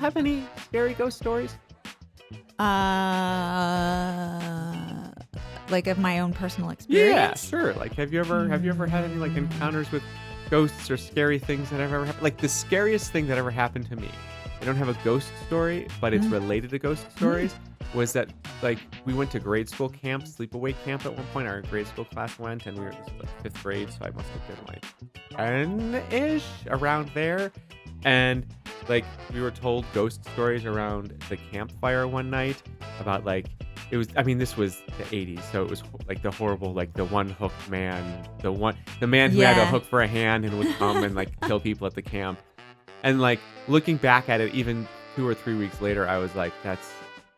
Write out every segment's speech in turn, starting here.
have any scary ghost stories? Like of my own personal Yeah, experience? sure. Like, have you ever had any like encounters with ghosts or scary things that have ever happened? Like the scariest thing that ever happened to me. I don't have a ghost story, but it's related to ghost stories. Was that like we went to grade school camp, sleepaway camp at one point. Our grade school class went, and we were this was like 5th grade, so I must have been like 10-ish around there. And like we were told ghost stories around the campfire one night about like it was. I mean, this was the 80s, so it was like the horrible, like the one hooked man, the man who had a Yeah. hook for a hand and would come and like kill people at the camp. And like looking back at it, even 2 or 3 weeks later, I was like, that's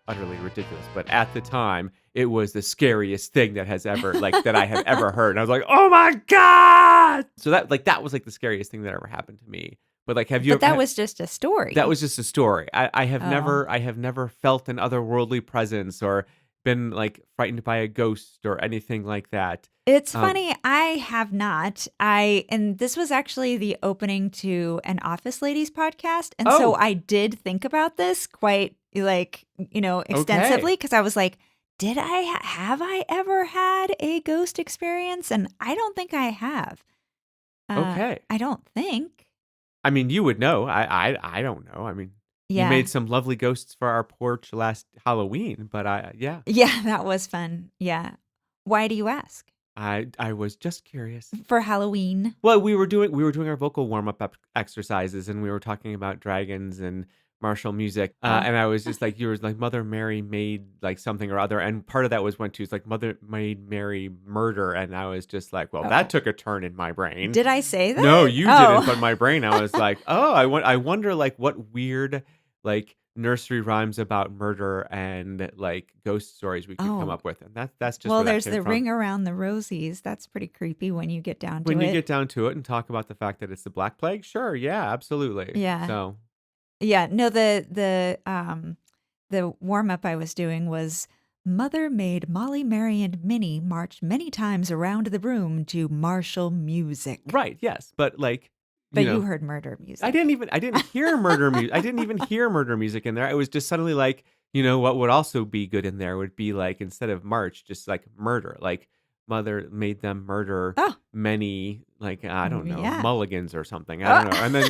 utterly ridiculous. But at the time, it was the scariest thing that has ever like that I have ever heard. And I was like, oh my God. So that was like the scariest thing that ever happened to me. But like, have you But that was just a story. that was just a story. I have Oh. I have never felt an otherworldly presence or been like frightened by a ghost or anything like that. It's Um, funny, I have not. And this was actually the opening to an Office Ladies podcast. And so Oh. I did think about this quite like, Okay. extensively because I was like, have I ever had a ghost experience? And I don't think I have. Okay. I don't think. I mean, you would know. I don't know. I mean, you Yeah. made some lovely ghosts for our porch last Halloween, but yeah, Yeah, that was fun. Yeah. Why do you ask? I was just curious. For Halloween. Well, we were doing our vocal warm-up exercises, and we were talking about dragons and martial music, and I was just like, you were like, Mother Mary made like something or other, and part of that went to like Mother made Mary murder, and I was just like, well, that took a turn in my brain. Did I say that? No, you Oh. didn't, but my brain, I was like, oh, I wonder like what weird like nursery rhymes about murder and like ghost stories we could come Oh. up with, and that's just Well, where that there's came the from. ring around the rosies. That's pretty creepy when you get down to When it. you get down to it and talk about the fact that it's the Black Plague, sure, yeah, absolutely. Yeah. So, Yeah. No, the warm up I was doing was Mother made Molly, Mary, and Minnie march many times around the room to martial music. right, yes, but like, But you you know, heard murder music. I didn't hear murder music. I didn't even hear murder music in there. It was just suddenly like, what would also be good in there would be like instead of march, just like murder. Like Mother made them murder Oh. many, like I don't know, Yeah. mulligans or something. I don't know. And then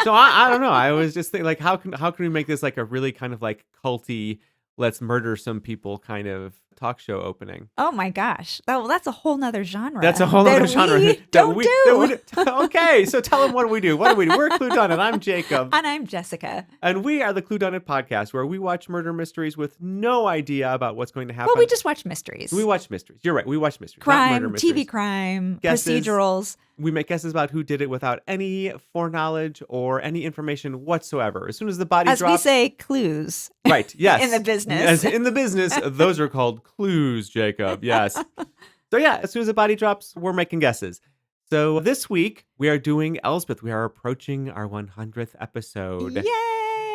so I don't know. I was just thinking like how can we make this like a really kind of like culty, let's murder some people kind of talk show opening. Oh my gosh. Well, that's a whole nother genre. That's a whole other genre. We don't do. Okay, so tell them what do we do? What do we do? We're Cluedunnit. I'm Jacob. And I'm Jessica. And we are the Cluedunnit podcast where we watch murder mysteries with no idea about what's going to happen. Well, we just watch mysteries. We watch mysteries. You're right. We watch mysteries. Not crime, murder mysteries. TV crime, Guesses. procedurals. We make guesses about who did it without any foreknowledge or any information whatsoever. As soon as the body As drops. we say, clues. Right, yes. In the business. As in the business, those are called clues, Jacob. Yes. So yeah, as soon as the body drops, we're making guesses. So this week, we are doing Elsbeth. We are approaching our 100th episode. Yay!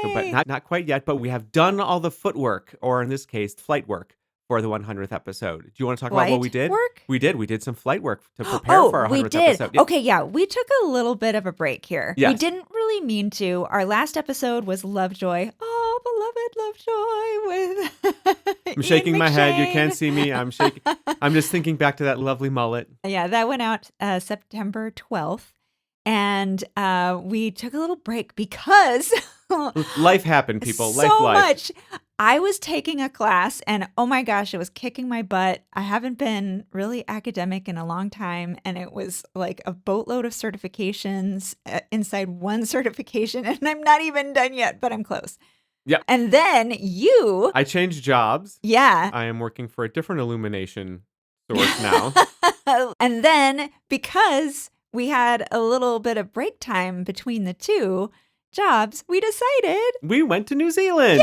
So, but not quite yet, but we have done all the footwork, or in this case, flight work for the 100th episode. Do you want to talk about what we did? Work? We did. We did some flight work to prepare for our 100th we did. episode. Yeah. Okay, yeah. We took a little bit of a break here. Yes. We didn't really mean to. Our last episode was Lovejoy. Oh, beloved Lovejoy with I'm shaking Ian my head. You McShane. can't see me. I'm shaking. I'm just thinking back to that lovely mullet. Yeah, that went out September 12th. And we took a little break because Life happened, people. so Life. much. I was taking a class and oh my gosh, it was kicking my butt. I haven't been really academic in a long time. And it was like a boatload of certifications inside one certification. And I'm not even done yet, but I'm close. Yeah. And then you. I changed jobs. Yeah. I am working for a different illumination source now. And then because we had a little bit of break time between the two jobs, we decided We went to New Zealand.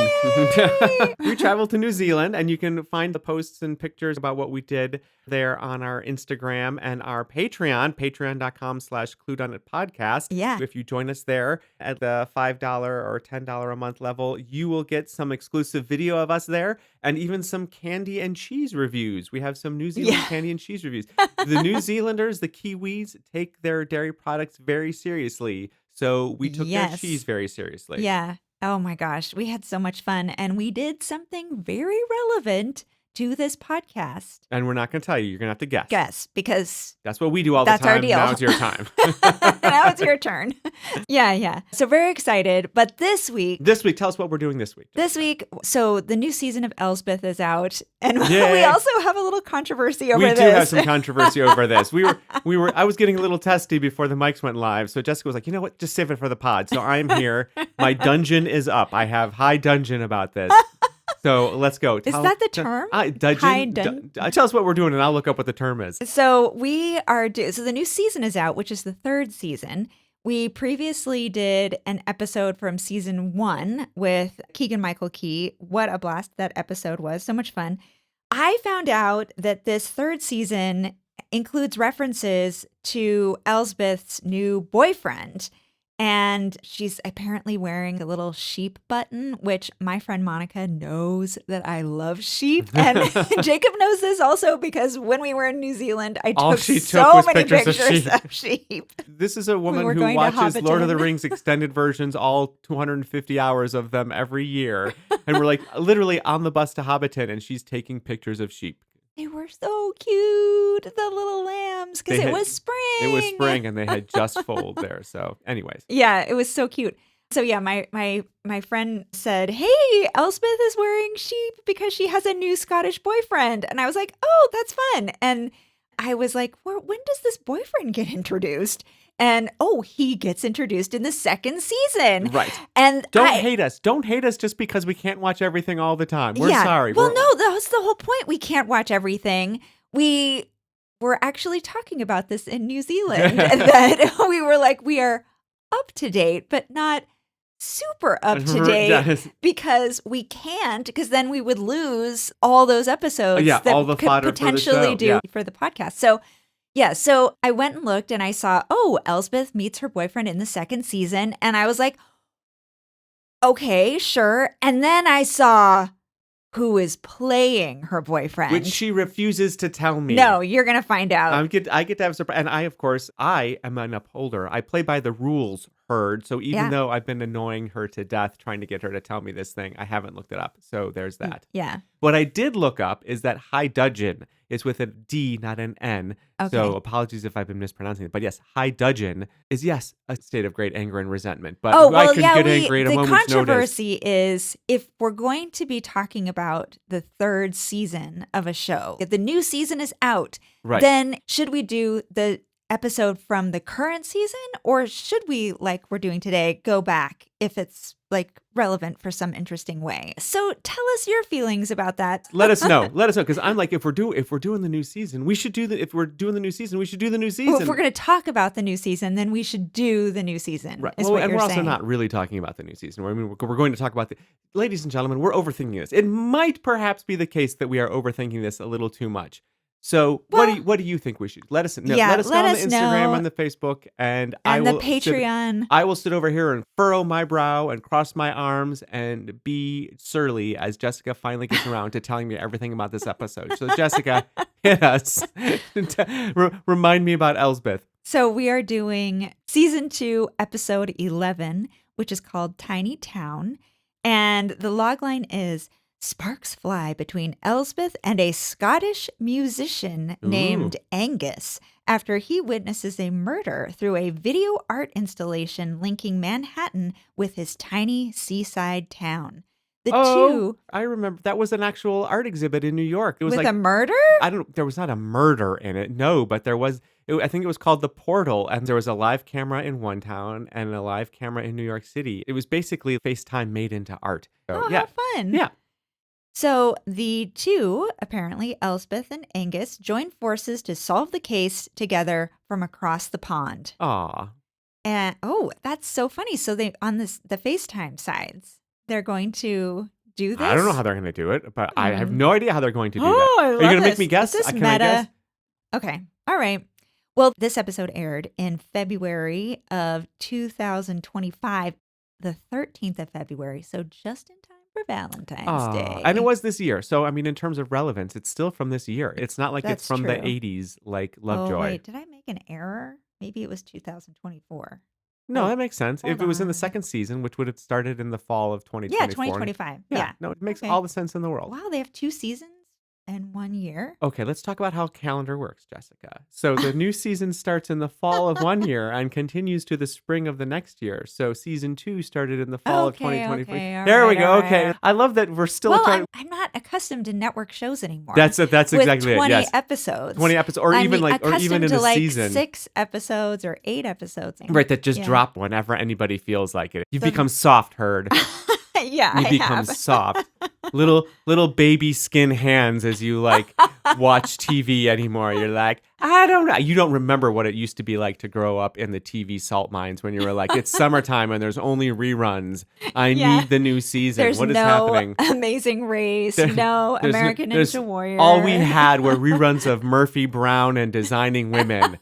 Yay! We traveled to New Zealand, and you can find the posts and pictures about what we did there on our Instagram and our Patreon, patreon.com/Cluedunnit podcast. Yeah. If you join us there at the $5 or $10 a month level, you will get some exclusive video of us there and even some candy and cheese reviews. We have some New Zealand candy and cheese reviews. The New Zealanders, the Kiwis, take their dairy products very seriously. So we took their cheese very seriously. Yeah. Oh my gosh, we had so much fun, and we did something very relevant to this podcast. And we're not going to tell you. You're going to have to guess. Guess, because That's what we do all the that's our time. deal. Now it's your time. Now it's your turn. Yeah. So very excited. But this week, tell us what we're doing this week. So the new season of Elsbeth is out, and Yay. we also have a little controversy over this. We do have some controversy over this. I was getting a little testy before the mics went live. So Jessica was like, you know what? Just save it for the pod. So I'm here. My dungeon is up. I have high dungeon about this. So let's go. Is that the term? Tell us what we're doing, and I'll look up what the term is. So so the new season is out, which is the third season. We previously did an episode from season 1 with Keegan-Michael Key. What a blast that episode was. So much fun. I found out that this third season includes references to Elsbeth's new boyfriend. And she's apparently wearing a little sheep button, which my friend Monica knows that I love sheep. And Jacob knows this also because when we were in New Zealand, I took so many pictures of sheep. This is a woman who watches Lord of the Rings extended versions, all 250 hours of them every year. And we're like literally on the bus to Hobbiton, and she's taking pictures of sheep. They were so cute, the little lambs, because it was spring. It was spring, and they had just foaled there. So, anyways. Yeah, it was so cute. So yeah, my friend said, "Hey, Elspeth is wearing sheep because she has a new Scottish boyfriend," and I was like, "Oh, that's fun." And I was like, well, "When does this boyfriend get introduced?" And he gets introduced in the second season. Right. And Don't hate us. Don't hate us just because we can't watch everything all the time. We're sorry. Well, no, that's the whole point. We can't watch everything. We were actually talking about this in New Zealand. That we were like, we are up to date, but not super up to date because we can't, because then we would lose all those episodes that all the could fodder potentially do for the podcast. So so I went and looked and I saw, Elsbeth meets her boyfriend in the second season. And I was like, okay, sure. And then I saw who is playing her boyfriend. Which she refuses to tell me. No, you're going to find out. I get to have a surprise. And I am an upholder. I play by the rules, heard. So even though I've been annoying her to death trying to get her to tell me this thing, I haven't looked it up. So there's that. Yeah. What I did look up is that high dudgeon is with a D, not an N. Okay. So apologies if I've been mispronouncing it. But yes, high dudgeon is, a state of great anger and resentment. But I could get angry at a moment's notice. The controversy is if we're going to be talking about the third season of a show, if the new season is out, then should we do the episode from the current season, or should we, like we're doing today, go back if it's like relevant for some interesting way? So tell us your feelings about that. Let us know, because I'm like, if we're doing the new season, we should do the. If we're doing the new season, we should do the new season. Well, if we're going to talk about the new season, then we should do the new season. Right. And we're also not really talking about the new season. We're going to talk about ladies and gentlemen, we're overthinking this. It might perhaps be the case that we are overthinking this a little too much. So what do you think we should? Let us know. Yeah, let us know on the Instagram, on the Facebook, and I will the Patreon. I will sit over here and furrow my brow and cross my arms and be surly as Jessica finally gets around to telling me everything about this episode. So Jessica, hit us. Remind me about Elsbeth. So we are doing season 2, episode 11, which is called Tiny Town. And the logline is, sparks fly between Elsbeth and a Scottish musician named Angus after he witnesses a murder through a video art installation linking Manhattan with his tiny seaside town. I remember that was an actual art exhibit in New York. It was with a murder? There was not a murder in it. No, but there was. I think it was called The Portal, and there was a live camera in one town and a live camera in New York City. It was basically FaceTime made into art. So, how fun. Yeah. So the two, apparently Elspeth and Angus, join forces to solve the case together from across the pond. Aw. And that's so funny. So they on the FaceTime sides, they're going to do this. I don't know how they're going to do it, but I have no idea how they're going to do that. I love Are you going to make me guess? Is this meta? I guess? Okay. All right. Well, this episode aired in February of 2025, the 13th of February. So just in time for Valentine's Day. And it was this year. So, I mean, in terms of relevance, it's still from this year. It's not like it's from the true. 80s like Lovejoy. Wait, did I make an error? Maybe it was 2024. No, Wait, that makes sense. If hold it was in the on. second season, which would have started in the fall of Yeah, 2024. 2025. Yeah, Yeah. no, it makes Okay. all the sense in the world. Wow, they have 2 seasons in 1 year? Okay, let's talk about how calendar works, Jessica. So the new season starts in the fall of one year and continues to the spring of the next year. So season 2 started in the fall of Okay, 2023. okay, There we alright, go. alright, Okay, alright. I love that we're still Well, trying. I'm not accustomed to network shows anymore That's it. That's with exactly it. 20 Yes, episodes. 20 episodes, or I'm even accustomed in to, a like, season. 6 episodes or 8 episodes. Right, that just Yeah. drop whenever anybody feels like it. You've So become soft, Herd. Yeah, You I become have. soft. Little baby skin hands as you like watch TV anymore. You're like, I don't know. You don't remember what it used to be like to grow up in the TV salt mines when you were like, it's summertime and there's only reruns. I Yeah. need the new season. There's What is no happening? Amazing Race, no There's American there's- Ninja Warrior. All we had were reruns of Murphy Brown and Designing Women.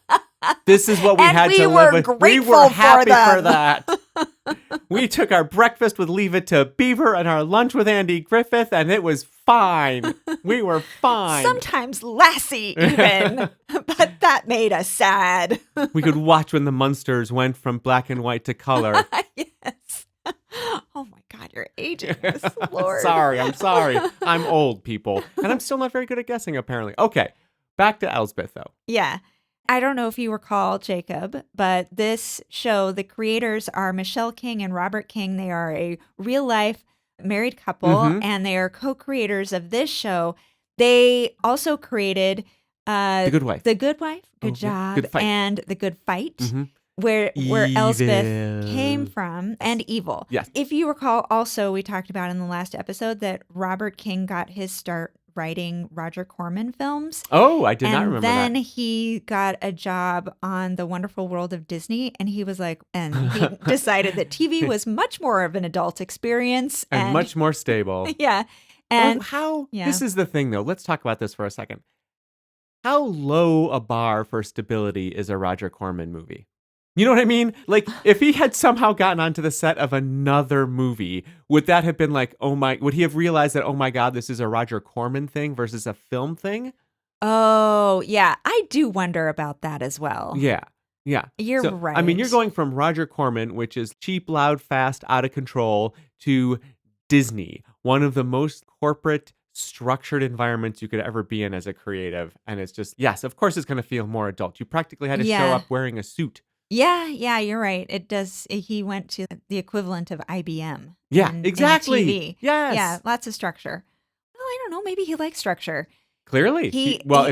This is what we And had we to were live with. We grateful were for happy for them. that. We took our breakfast with Leave It to Beaver and our lunch with Andy Griffith, and it was fine. We were fine. Sometimes Lassie, even. But that made us sad. We could watch when the Munsters went from black and white to color. Yes. Oh my God, you're aging us, Lord. I'm sorry. I'm old, people. And I'm still not very good at guessing, apparently. Okay, back to Elsbeth, though. Yeah. I don't know if you recall, Jacob, but this show, the creators are Michelle King and Robert King. They are a real life married couple, Mhm. and they are co-creators of this show. They also created The Good Wife. The Good Wife, Oh, good yeah. job, Good Fight. and The Good Fight. Mhm. Where Elsbeth Evil. came from, and Evil. Yes. If you recall, also, we talked about in the last episode that Robert King got his start writing Roger Corman films. Oh, I did not remember then that. he got a job on The Wonderful World of Disney, and he was like, and he decided that TV was much more of an adult experience. And much more stable. Yeah. And yeah. This is the thing, though. Let's talk about this for a second. How low a bar for stability is a Roger Corman movie? You know what I mean? Like, if he had somehow gotten onto the set of another movie, would that have been like, would he have realized that, oh my God, this is a Roger Corman thing versus a film thing? Oh, yeah. I do wonder about that as well. Yeah. You're right. I mean, you're going from Roger Corman, which is cheap, loud, fast, out of control, to Disney, one of the most corporate, structured environments you could ever be in as a creative. And it's just, yes, of course it's going to feel more adult. You practically had to show Yeah. up wearing a suit. Yeah, you're right. It does. He went to the equivalent of IBM. Yeah, in exactly. TV. Yes. Yeah, lots of structure. Well, I don't know. Maybe he likes structure. Clearly. If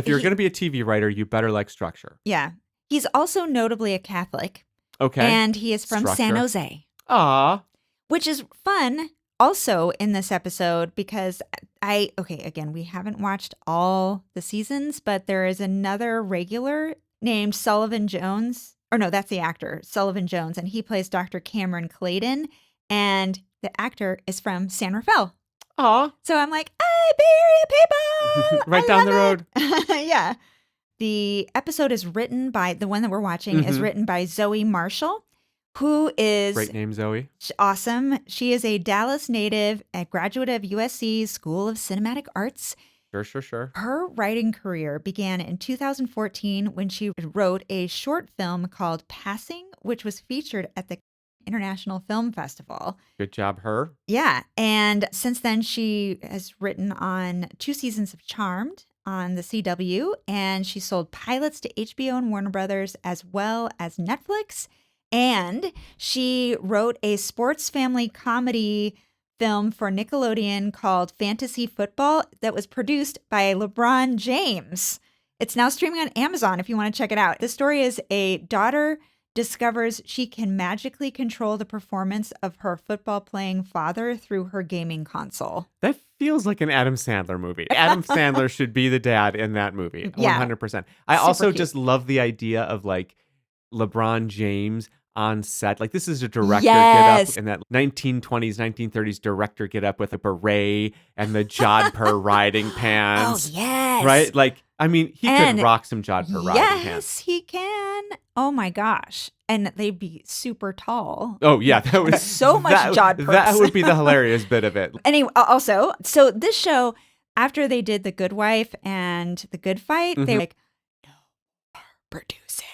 you're he- going to be a TV writer, you better like structure. Yeah. He's also notably a Catholic. Okay. And he is from San Structure. Jose, Aw. which is fun also in this episode because again, we haven't watched all the seasons, but there is another regular named Sullivan Jones. Or no, that's the actor, Sullivan Jones, and he plays Dr. Cameron Clayton, and the actor is from San Rafael. Aw. So I'm like, hey, Bay Area people! Right I down the love road. it." Yeah. The episode is written by, the one that we're watching is Mhm. written by Zoe Marshall, who is Great name, Zoe. awesome. She is a Dallas native, a graduate of USC's School of Cinematic Arts. Sure. Her writing career began in 2014 when she wrote a short film called Passing, which was featured at the International Film Festival. Good job, her. Yeah. And since then, she has written on 2 seasons of Charmed on the CW, and she sold pilots to HBO and Warner Brothers as well as Netflix. And she wrote a sports family comedy film for Nickelodeon called Fantasy Football that was produced by LeBron James. It's now streaming on Amazon if you want to check it out. The story is a daughter discovers she can magically control the performance of her football-playing father through her gaming console. That feels like an Adam Sandler movie. Adam Sandler should be the dad in that movie. Yeah. 100%. I Super also cute. just love the idea of like LeBron James on set. Like, this is a director Yes. get up in that 1920s, 1930s director get up with a beret and the jodhpur riding Oh, pants. yes. Right? Like, I mean, he And could rock some jodhpur riding Yes, pants. he can. Oh my gosh. And they'd be super tall. Oh, yeah. That was So much jodhpurs. That would be the hilarious bit of it. Anyway, also, so this show, after they did The Good Wife and The Good Fight, they were like, no more producing.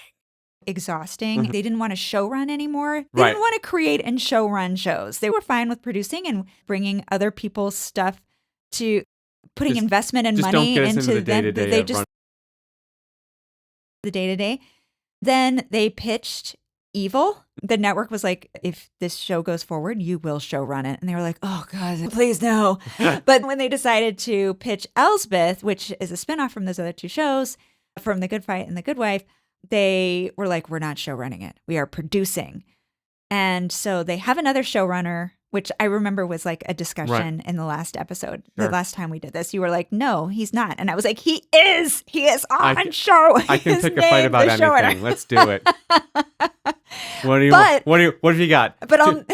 exhausting. Mhm. They didn't want to show run anymore. They Right. didn't want to create and show run shows. They were fine with producing and bringing other people's stuff to putting Just investment and just don't money get us into into the them. day-to-day They of just run. the day to day. Then they pitched Evil. The network was like, if this show goes forward, you will show run it. And they were like, oh God, please no. But when they decided to pitch Elsbeth, which is a spinoff from those other two shows, from The Good Fight and The Good Wife, they were like, we're not show running it. We are producing. And so they have another showrunner, which I remember was like a discussion in the last episode. The Sure. last time we did this, you were like, no, he's not. And I was like, he is. He is on show. I can He's pick a fight named about the showrunner. anything. Let's do it. What have you got? But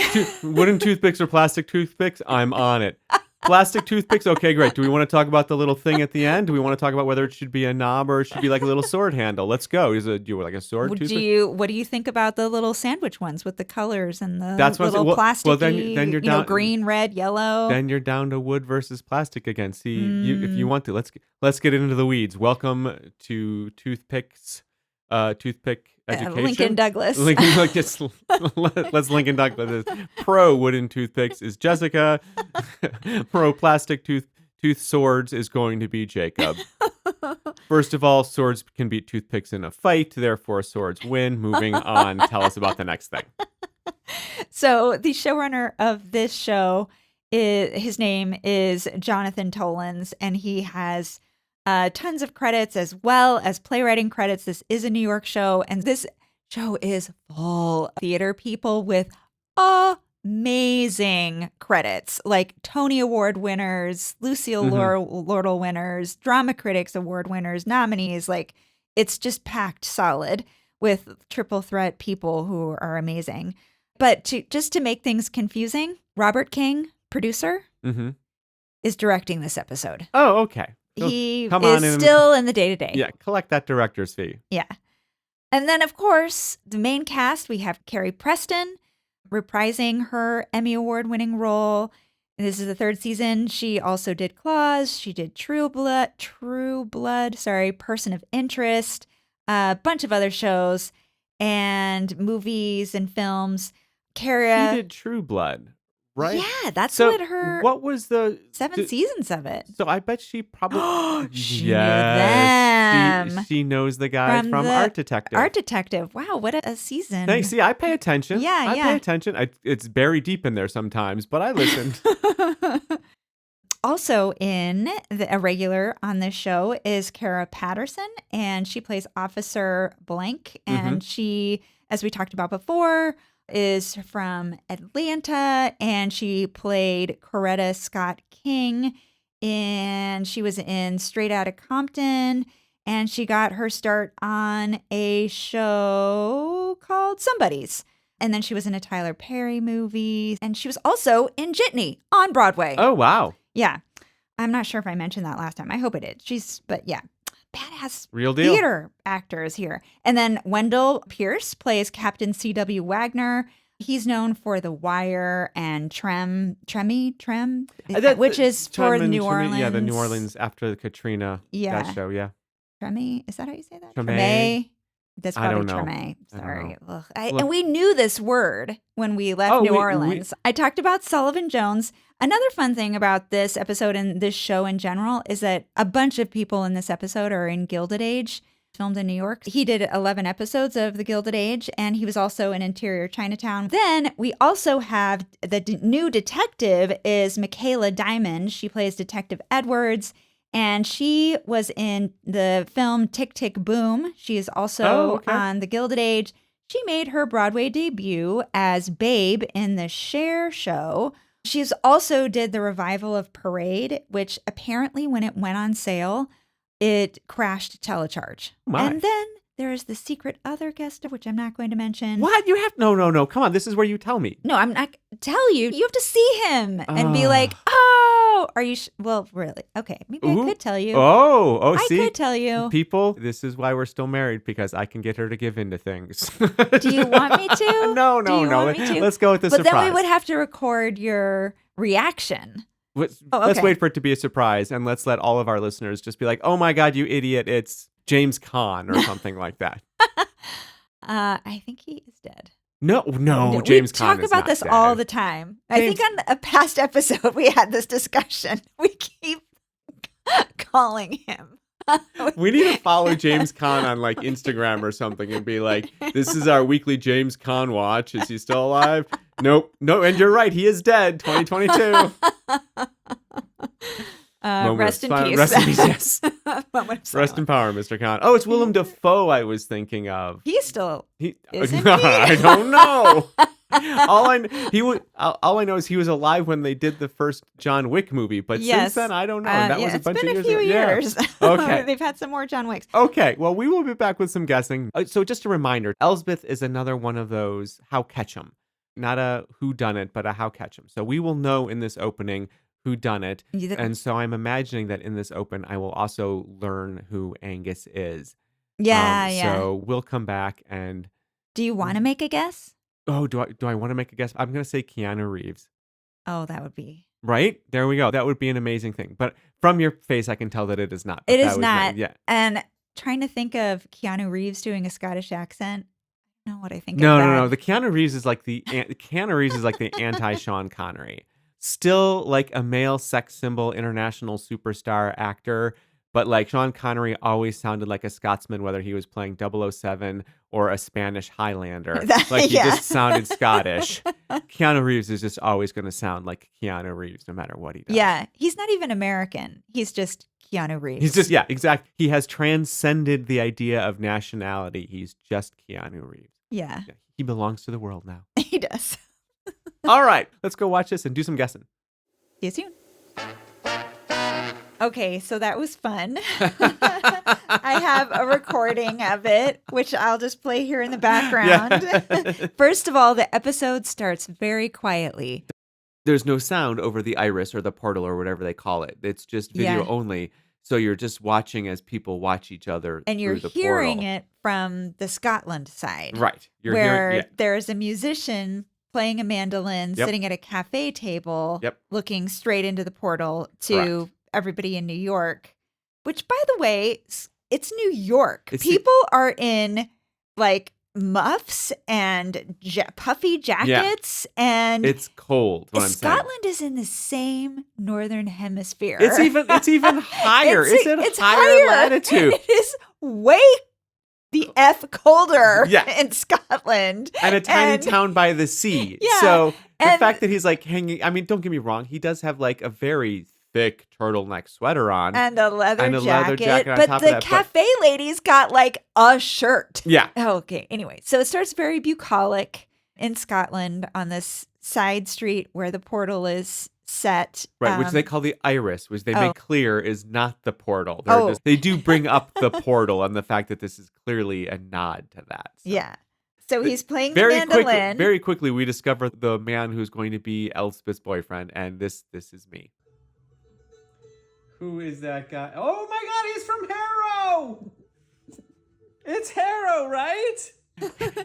Wooden toothpicks or plastic toothpicks? I'm on it. Plastic toothpicks? Okay, great. Do we want to talk about the little thing at the end? Do we want to talk about whether it should be a knob or it should be like a little sword handle? Let's go. Do you like a sword toothpick? what do you think about the little sandwich ones with the colors and the That's what I'm little saying. plasticky, Well, then you're down, green, red, yellow? Then you're down to wood versus plastic again. See, if you want to, let's get into the weeds. Welcome to toothpick education. Lincoln Douglas. Let's Lincoln Douglas. Pro wooden toothpicks is Jessica. Pro plastic tooth swords is going to be Jacob. First of all, swords can beat toothpicks in a fight, therefore swords win. Moving on, tell us about the next thing. So the showrunner of this show, his name is Jonathan Tolins, and he has tons of credits as well as playwriting credits. This is a New York show, and this show is full of theater people with amazing credits, like Tony Award winners, Lucille Lortel winners, Drama Critics Award winners, nominees. Like, it's just packed solid with triple threat people who are amazing. But to make things confusing, Robert King, producer, is directing this episode. Oh, okay. So He is still in the day-to-day. Yeah, collect that director's fee. Yeah. And then, of course, the main cast, we have Carrie Preston reprising her Emmy Award-winning role. This is the third season. She also did Claws. She did True Blood, Person of Interest, a bunch of other shows and movies and films. Kara, She did True Blood, right? Yeah, that's So what her what was the 7 seasons of it. So I bet she probably She knew them. She knows the guys from Art Detective. Art Detective. Wow, what a season. Thanks. See, I pay attention. Yeah, I pay attention. It's buried deep in there sometimes, but I listened. Also a regular on this show is Kara Patterson, and she plays Officer Blank. And she, as we talked about before, is from Atlanta, and she played Coretta Scott King, and she was in Straight Outta Compton, and she got her start on a show called Somebody's. And then she was in a Tyler Perry movie, and she was also in Jitney on Broadway. Oh, wow. Yeah. I'm not sure if I mentioned that last time. I hope I did. But yeah, badass Real deal. theater actors here. And then Wendell Pierce plays Captain C.W. Wagner. He's known for The Wire and Trem, which is for New Orleans. Yeah, the New Orleans after the Katrina. Yeah. That show, yeah. Treme? Is that how you say that? Treme? That's I probably don't know. Treme. Sorry. Look. And we knew this word when we left New Orleans. I talked about Sullivan Jones. Another fun thing about this episode and this show in general is that a bunch of people in this episode are in Gilded Age, filmed in New York. He did 11 episodes of The Gilded Age, and he was also in Interior Chinatown. Then we also have the new detective is Michaela Diamond. She plays Detective Edwards. And she was in the film Tick, Tick, Boom. She is also on The Gilded Age. She made her Broadway debut as Babe in the Cher show. She's also did the revival of Parade, which apparently when it went on sale, it crashed telecharge. My. And then there is the secret other guest, which I'm not going to mention. What? You have... No. Come on. This is where you tell me. No, I'm not tell you. You have to see him and be like, oh, are you... Well, really? Okay. Maybe I could tell you. I see? I could tell you. People, this is why we're still married, because I can get her to give in to things. Do you want me to? No. Want me to? Let's go with the surprise. But then we would have to record your reaction. Let's okay. wait for it to be a surprise, and let's let all of our listeners just be like, oh my God, you idiot, it's James Caan or something like that. I think he is dead. No, We James Caan talk is about not this dead. all the time. I think James- on a past episode we had this discussion. We keep calling him. We need to follow James Caan on like Instagram or something and be like, this is our weekly James Caan watch. Is he still alive? Nope. No, and you're right. He is dead. 2022. Rest in peace. Rest in peace, yes. Moment of Rest in silence. power, Mr. Caan. Oh, it's Willem Dafoe I was thinking of. He's still isn't I he? don't know. All I know is he was alive when they did the first John Wick movie, but Yes. since then I don't know. That was a it's bunch been of a years few ago. Yeah. years. Okay. They've had some more John Wicks. Okay, well, we will be back with some guessing. So just a reminder, Elsbeth is another one of those how catch 'em. Not a who done it, but a how catch 'em. So we will know in this opening who done it. And so I'm imagining that in this open, I will also learn who Angus is. Yeah. So we'll come back and... Do you want to make a guess? Oh, do I want to make a guess? I'm going to say Keanu Reeves. Oh, that would be... Right? There we go. That would be an amazing thing. But from your face, I can tell that it is not. It is not. Yeah. And trying to think of Keanu Reeves doing a Scottish accent. I don't know what I think of No, that. no. The Keanu Reeves is like the anti-Sean Connery. Still like a male sex symbol, international superstar actor. But like Sean Connery always sounded like a Scotsman, whether he was playing 007 or a Spanish Highlander. Like he just sounded Scottish. Keanu Reeves is just always going to sound like Keanu Reeves, no matter what he does. Yeah, he's not even American. He's just Keanu Reeves. He's just, yeah, exactly. He has transcended the idea of nationality. He's just Keanu Reeves. Yeah. He belongs to the world now. He does. All right, let's go watch this and do some guessing. See you soon. Okay, so that was fun. I have a recording of it, which I'll just play here in the background. Yeah. First of all, the episode starts very quietly. There's no sound over the iris or the portal or whatever they call it. It's just video only. So you're just watching as people watch each other And you're through the hearing portal. it from the Scotland side. Right. You're where hearing, there's a musician playing a mandolin, sitting at a cafe table, looking straight into the portal to everybody in New York, which, by the way, it's New York. People are in like muffs and puffy jackets, and it's cold. Scotland is in the same northern hemisphere. It's even higher. It's higher latitude. It is way the F colder in Scotland. And a tiny town by the sea. Yeah. So the fact that he's like hanging, I mean, don't get me wrong, he does have like a very thick turtleneck sweater on. And a leather jacket. on But top the of that, cafe lady's got like a shirt. Yeah. Okay. Anyway, so it starts very bucolic in Scotland on this side street where the portal is set. Right, which they call the iris, which they make clear is not the portal. They do bring up the portal and the fact that this is clearly a nod to that. So. Yeah. So he's playing the mandolin. Very quickly, we discover the man who's going to be Elspeth's boyfriend, and this is me. Who is that guy? Oh my God, he's from Harrow! It's Harrow, right?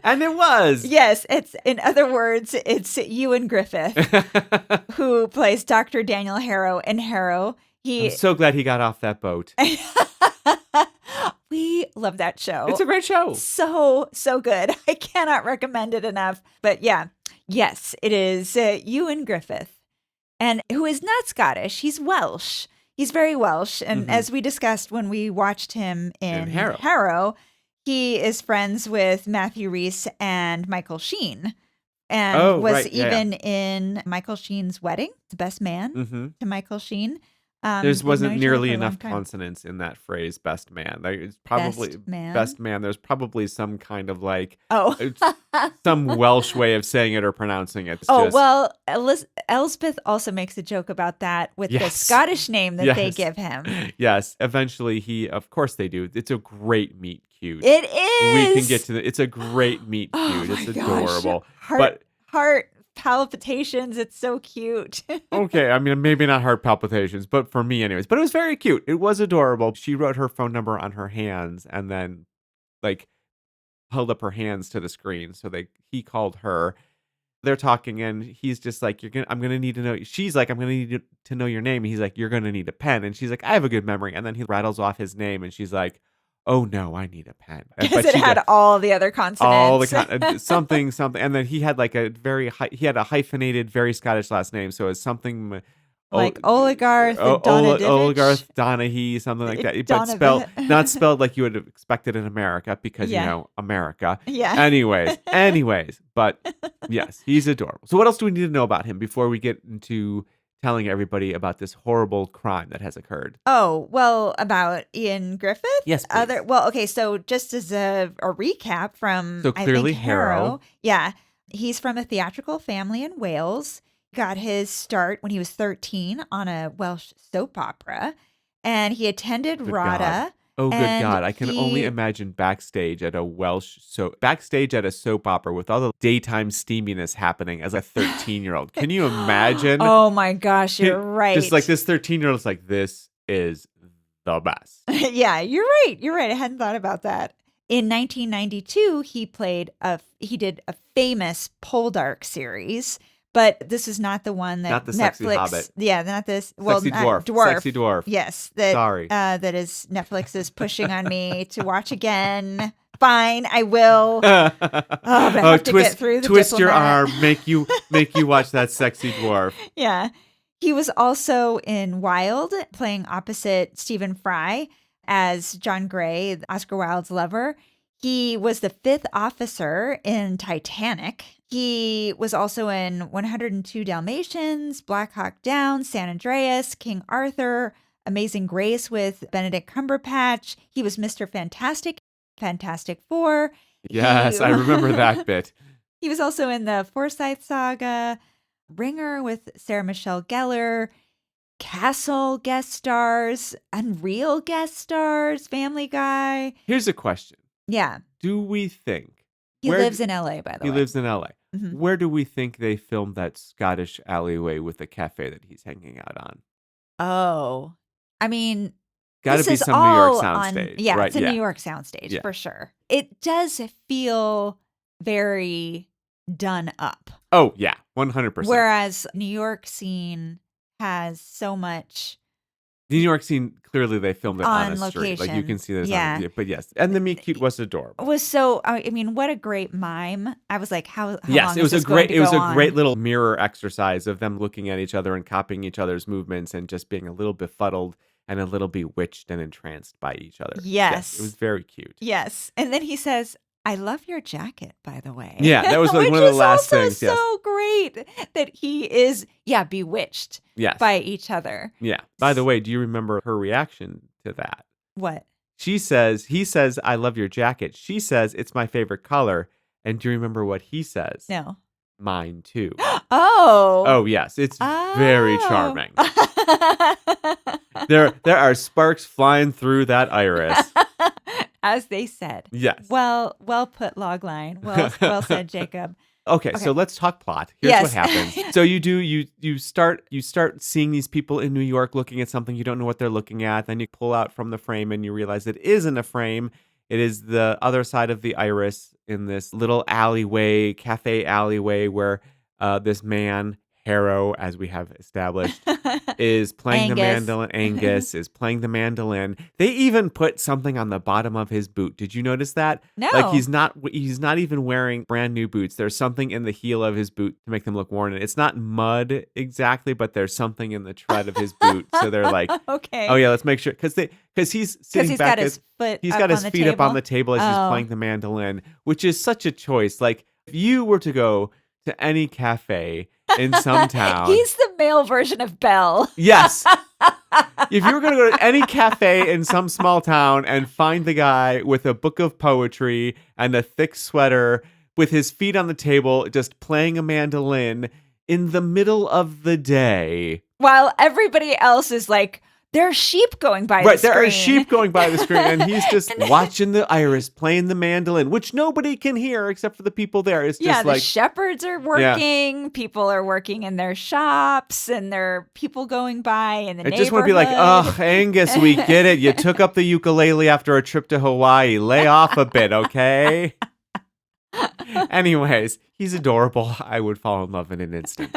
And it was. Yes, in other words, it's Ewan Griffith who plays Dr. Daniel Harrow in Harrow. I'm so glad he got off that boat. We love that show. It's a great show. So good. I cannot recommend it enough. But yes, it is Ewan Griffith, and who is not Scottish. He's Welsh. He's very Welsh. And as we discussed when we watched him in Harrow, he is friends with Matthew Rhys and Michael Sheen, and was even in Michael Sheen's wedding, the best man to Michael Sheen. There wasn't nearly enough consonants in that phrase, best man. It's probably best man. There's probably some kind of like some Welsh way of saying it or pronouncing it. Well, Elsbeth also makes a joke about that with the Scottish name that they give him. Yes, eventually of course they do. It's a great meet cute. It is. We can get to it's a great meet cute. It's adorable. Heart palpitations. It's so cute. Okay, I mean, maybe not heart palpitations, but for me anyways. But it was very cute. It was adorable. She wrote her phone number on her hands and then like held up her hands to the screen. So he called her. They're talking and he's just like, I'm gonna need to know. She's like, I'm gonna need to know your name. And he's like, you're gonna need a pen. And she's like, I have a good memory. And then he rattles off his name and she's like, oh no, I need a pen. Because But it she had does all the other all the consonants. something, and then he had like he had a hyphenated, very Scottish last name, so it's something. Oh, Like Oligarth and Oligarth Donadivich. Donaghy, something like that, but Donovan. not spelled like you would have expected in America, because Yeah. America. Yeah. Anyways, but yes, he's adorable. So what else do we need to know about him before we get into telling everybody about this horrible crime that has occurred? Oh, well, about Ian Griffith? Yes, please. Okay, so just as a recap from, So I think, clearly Harrow. Yeah. He's from a theatrical family in Wales. Got his start when he was 13 on a Welsh soap opera. And he attended Good RADA. God. Oh, good And God. I can only imagine backstage at a soap opera with all the daytime steaminess happening as a 13-year-old. Can you imagine? Oh my gosh, you're right. Just like this 13-year-old is like, this is the best. Yeah, you're right. You're right. I hadn't thought about that. In 1992, he did a famous Poldark series, but this is not the one that Not the Netflix. Sexy Hobbit. Yeah, not this. Sexy Dwarf. Sexy Dwarf. Yes, Sorry. that is Netflix is pushing on me to watch again. Fine, I will. But I have to get through the twist your Diplomat. arm, make you watch that Sexy Dwarf. Yeah. He was also in Wild, playing opposite Stephen Fry as John Gray, Oscar Wilde's lover. He was the fifth officer in Titanic. He was also in 102 Dalmatians, Black Hawk Down, San Andreas, King Arthur, Amazing Grace with Benedict Cumberbatch. He was Mr. Fantastic, Fantastic Four. Yes, I remember that bit. He was also in the Forsyth Saga, Ringer with Sarah Michelle Gellar, Castle guest stars, Unreal guest stars, Family Guy. Here's a question. Yeah. Do we think... He lives in LA, by the way. He lives in LA. Mhm. Where do we think they filmed that Scottish alleyway with the cafe that he's hanging out on? Oh. I mean... Got to be some New York soundstage. Yeah, right? It's a New York soundstage, for sure. It does feel very done up. Oh, yeah, 100%. Whereas New York scene has so much... The New York scene, clearly they filmed it on a location. street. Like you can see that. Yeah. But yes. And the meet cute was adorable. It was so, I mean, what a great mime. I was like, how yes, long it was is a great, it was a great little mirror exercise of them looking at each other and copying each other's movements and just being a little befuddled and a little bewitched and entranced by each other. Yes. It was very cute. Yes. And then he says, I love your jacket, by the way. Yeah, that was like one of the last things. Yes. So great that he is, bewitched by each other. Yeah. By the way, do you remember her reaction to that? What? He says, I love your jacket. She says, it's my favorite color. And do you remember what he says? No. Mine too. Oh. Oh, yes. It's very charming. There are sparks flying through that iris. As they said. Yes. Well put, logline. Well said, Jacob. Okay, so let's talk plot. Here's what happens. So you start seeing these people in New York looking at something, you don't know what they're looking at, then you pull out from the frame and you realize it isn't a frame. It is the other side of the iris in this little alleyway, cafe alleyway, where this man, Harrow, as we have established, is playing the mandolin. Angus is playing the mandolin. They even put something on the bottom of his boot. Did you notice that? No. Like he's not even wearing brand new boots. There's something in the heel of his boot to make them look worn. And it's not mud exactly, but there's something in the tread of his boot. So they're like, okay, oh yeah, let's make sure because he's sitting back. He's got his feet up on the table as he's playing the mandolin, which is such a choice. Like if you were to go to any cafe in some town. He's the male version of Belle. Yes. If you were going to go to any cafe in some small town and find the guy with a book of poetry and a thick sweater with his feet on the table just playing a mandolin in the middle of the day. While everybody else is like, there are sheep going by the screen. Right, there are sheep going by the screen, and he's just watching the iris, playing the mandolin, which nobody can hear except for the people there. It's just the shepherds are working, people are working in their shops, and there are people going by in the neighborhood. I just want to be like, oh, Angus, we get it. You took up the ukulele after a trip to Hawaii. Lay off a bit, okay? Anyways, he's adorable. I would fall in love in an instant.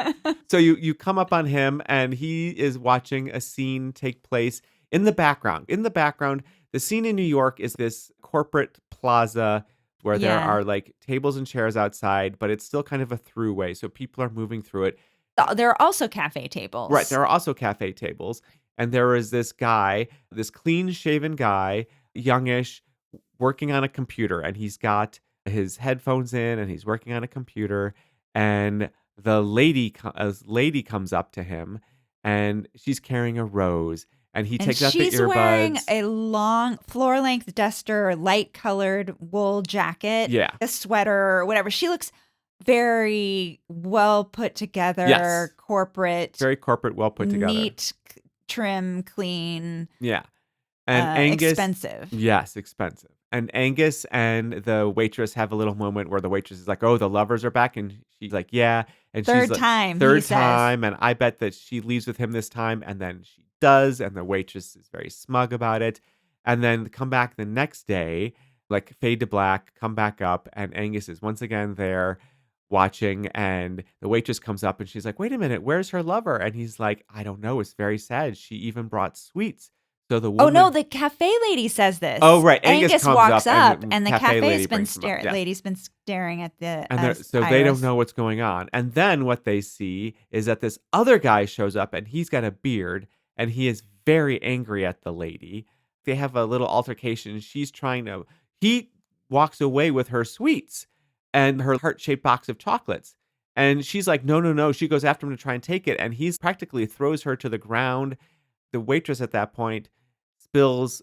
So you come up on him and he is watching a scene take place in the background. In the background, the scene in New York is this corporate plaza where there Yeah. are like tables and chairs outside, but it's still kind of a throughway. So people are moving through it. There are also cafe Right. tables. There are also cafe tables. And there is this guy, this clean shaven guy, youngish, working on a computer. And he's got his headphones in and he's working on a computer. And a lady comes up to him and she's carrying a rose. And he And takes out the she's wearing earbuds. a long floor-length duster, light-colored wool jacket, Yeah. a sweater, or whatever. She looks very well put together, Yes. corporate, Very corporate, well put together. neat, trim, clean, Yeah. And Angus. expensive. Yes, expensive. And Angus and the waitress have a little moment where the waitress is like, "Oh, the lovers are back," and she's like, "Yeah," and she's Third like, time, he "Third says. time," and I bet that she leaves with him this time, and then she does, and the waitress is very smug about it, and then come back the next day, like fade to black, come back up, and Angus is once again there watching, and the waitress comes up and she's like, "Wait a minute, where's her lover?" And he's like, "I don't know. It's very sad. She even brought sweets." So the Oh woman. no, the cafe lady says this. Oh, right. Angus comes walks up and the cafe lady cafe's been brings him up, yes. lady's been staring at the And so they don't know what's going on. And then what they see is that this other guy shows up and he's got a beard and he is very angry at the lady. They have a little altercation. He walks away with her sweets and her heart-shaped box of chocolates. And she's like, no, no, no. She goes after him to try and take it. And he's practically throws her to the ground. The waitress at that point spills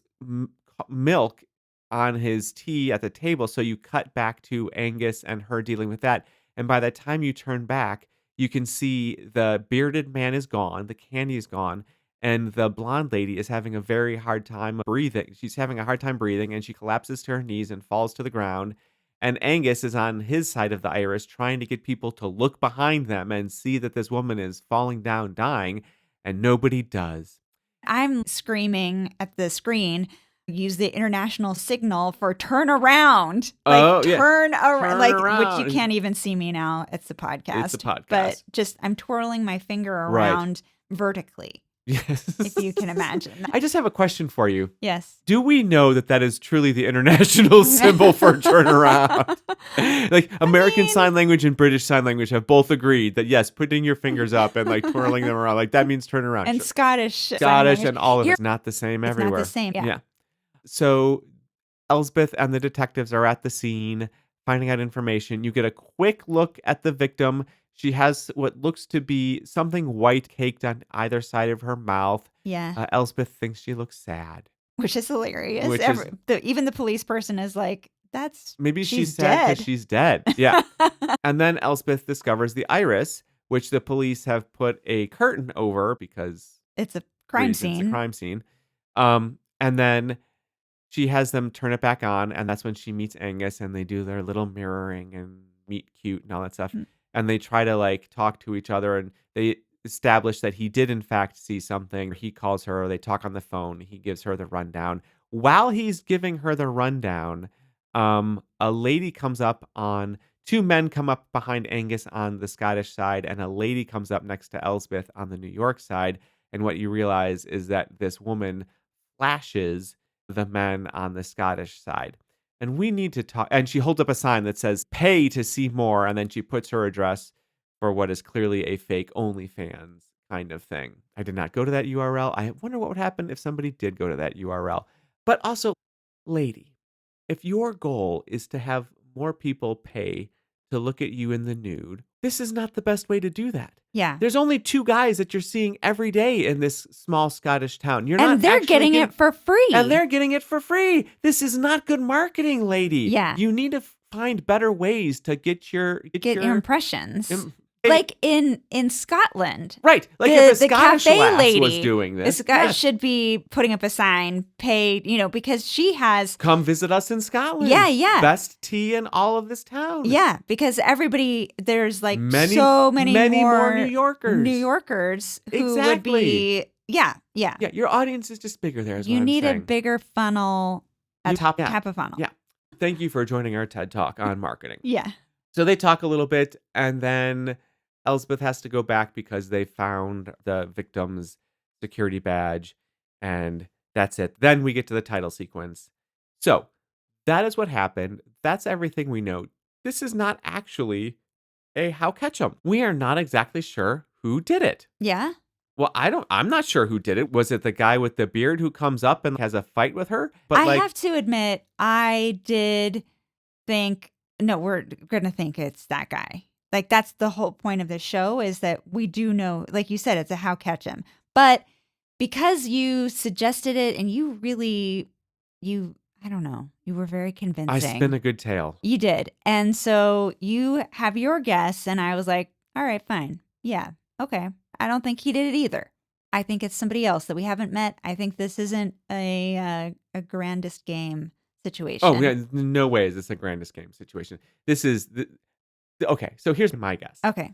milk on his tea at the table. So you cut back to Angus and her dealing with that. And by the time you turn back, you can see the bearded man is gone, the candy is gone, and the blonde lady is having a very hard time breathing. She's having a hard time breathing and she collapses to her knees and falls to the ground. And Angus is on his side of the iris trying to get people to look behind them and see that this woman is falling down, dying, and nobody does. I'm screaming at the screen, use the international signal for turn around. Like turn around. Like, which you can't even see me now. It's a podcast. It's a podcast. But just I'm twirling my finger around vertically. Yes. If you can imagine. I just have a question for you. Yes. Do we know that that is truly the international symbol for turnaround? Like American Sign Language and British Sign Language have both agreed that yes, putting your fingers up and like twirling them around, like that means turn around. And Scottish and all of it's not the same everywhere. It's not the same. Yeah. So Elsbeth and the detectives are at the scene finding out information. You get a quick look at the victim. She has what looks to be something white caked on either side of her mouth. Yeah. Elsbeth thinks she looks sad. Which is hilarious. Even the police person is like, maybe she's sad because she's dead. Yeah. And then Elsbeth discovers the iris, which the police have put a curtain over because it's a crime scene. It's a crime scene. And then she has them turn it back on, and that's when she meets Angus, and they do their little mirroring and meet cute and all that stuff. And they try to like talk to each other, and they establish that he did in fact see something. He calls her, or they talk on the phone. He gives her the rundown. While he's giving her the rundown, a lady comes up on, two men come up behind Angus on the Scottish side, and a lady comes up next to Elsbeth on the New York side. And what you realize is that this woman flashes the men on the Scottish side. And we need to talk. And she holds up a sign that says, pay to see more. And then she puts her address for what is clearly a fake OnlyFans kind of thing. I did not go to that URL. I wonder what would happen if somebody did go to that URL. But also, lady, if your goal is to have more people pay to look at you in the nude, this is not the best way to do that. Yeah. There's only two guys that you're seeing every day in this small Scottish town. They're getting it for free. And they're getting it for free. This is not good marketing, lady. Yeah. You need to find better ways to get your impressions. Like in Scotland. Right. Like if a Scottish lass was doing this. Should be putting up a sign, pay, because she has... Come visit us in Scotland. Yeah, yeah. Best tea in all of this town. Yeah, because there's like many more New Yorkers who would be... Yeah, yeah. Yeah, your audience is just bigger there is You what need I'm saying. a bigger funnel, top of funnel. Yeah. Thank you for joining our TED Talk on marketing. Yeah. So they talk a little bit, and then Elsbeth has to go back because they found the victim's security badge, and That's it. Then we get to the title sequence. So that is what happened. That's everything we know. This is not actually a how catch 'em. We are not exactly sure who did it. Yeah. Well, I'm not sure who did it. Was it the guy with the beard who comes up and has a fight with her? But I like, have to admit, I did think, no, we're going to think it's that guy. Like, that's the whole point of the show, is that we do know, like you said, it's a how catch him. But because you suggested it and you really, I don't know, you were very convincing. I spin a good tale. You did. And so you have your guess, and I was like, all right, fine. Yeah, okay. I don't think he did it either. I think it's somebody else that we haven't met. I think this isn't a grandest game situation. Oh, yeah, no way is this a grandest game situation. This is okay. So here's my guess. Okay.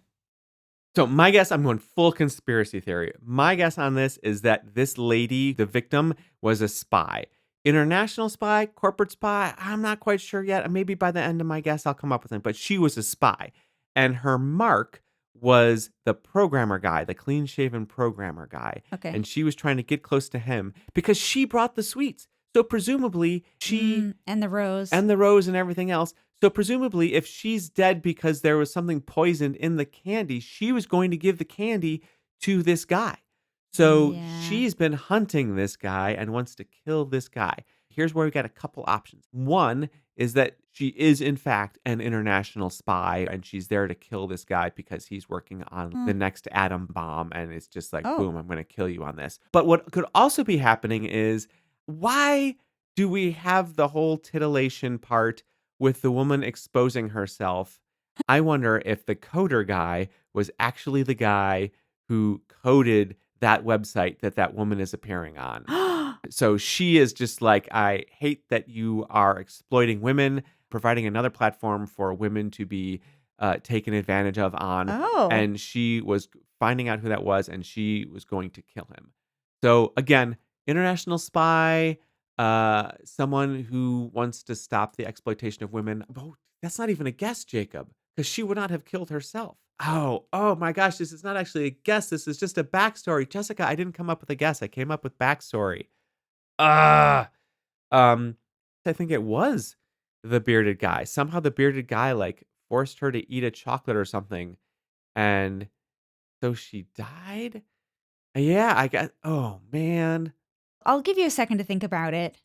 So my guess, I'm going full conspiracy theory. My guess on this is that this lady, the victim, was a spy. International spy, corporate spy, I'm not quite sure yet. Maybe by the end of my guess, I'll come up with it. But she was a spy. And her mark was the programmer guy, the clean-shaven programmer guy. Okay. And she was trying to get close to him because she brought the sweets. So presumably she... and the rose. And the rose and everything else. So presumably if she's dead because there was something poisoned in the candy, she was going to give the candy to this guy. So she's been hunting this guy and wants to kill this guy. Here's where we got a couple options. One is that she is, in fact, an international spy, and she's there to kill this guy because he's working on the next atom bomb, and it's just like, boom, I'm going to kill you on this. But what could also be happening is, why do we have the whole titillation part with the woman exposing herself? I wonder if the coder guy was actually the guy who coded that website that woman is appearing on. So she is just like, I hate that you are exploiting women, providing another platform for women to be taken advantage of on. Oh. And she was finding out who that was, and she was going to kill him. So again, international spy, someone who wants to stop the exploitation of women. Oh, that's not even a guess, Jacob, because she would not have killed herself. Oh my gosh, this is not actually a guess. This is just a backstory. Jessica, I didn't come up with a guess. I came up with backstory. I think it was the bearded guy. Somehow the bearded guy like forced her to eat a chocolate or something. And so she died. Yeah, I got, oh man. I'll give you a second to think about it,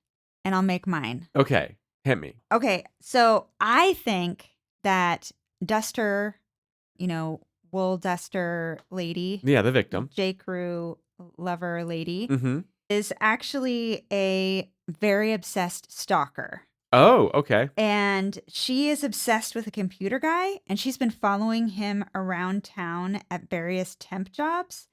and I'll make mine. Okay, hit me. Okay, so I think that Duster, wool duster lady. Yeah, the victim. J. Crew lover lady Mm-hmm. is actually a very obsessed stalker. Oh, okay. And she is obsessed with a computer guy, and she's been following him around town at various temp jobs.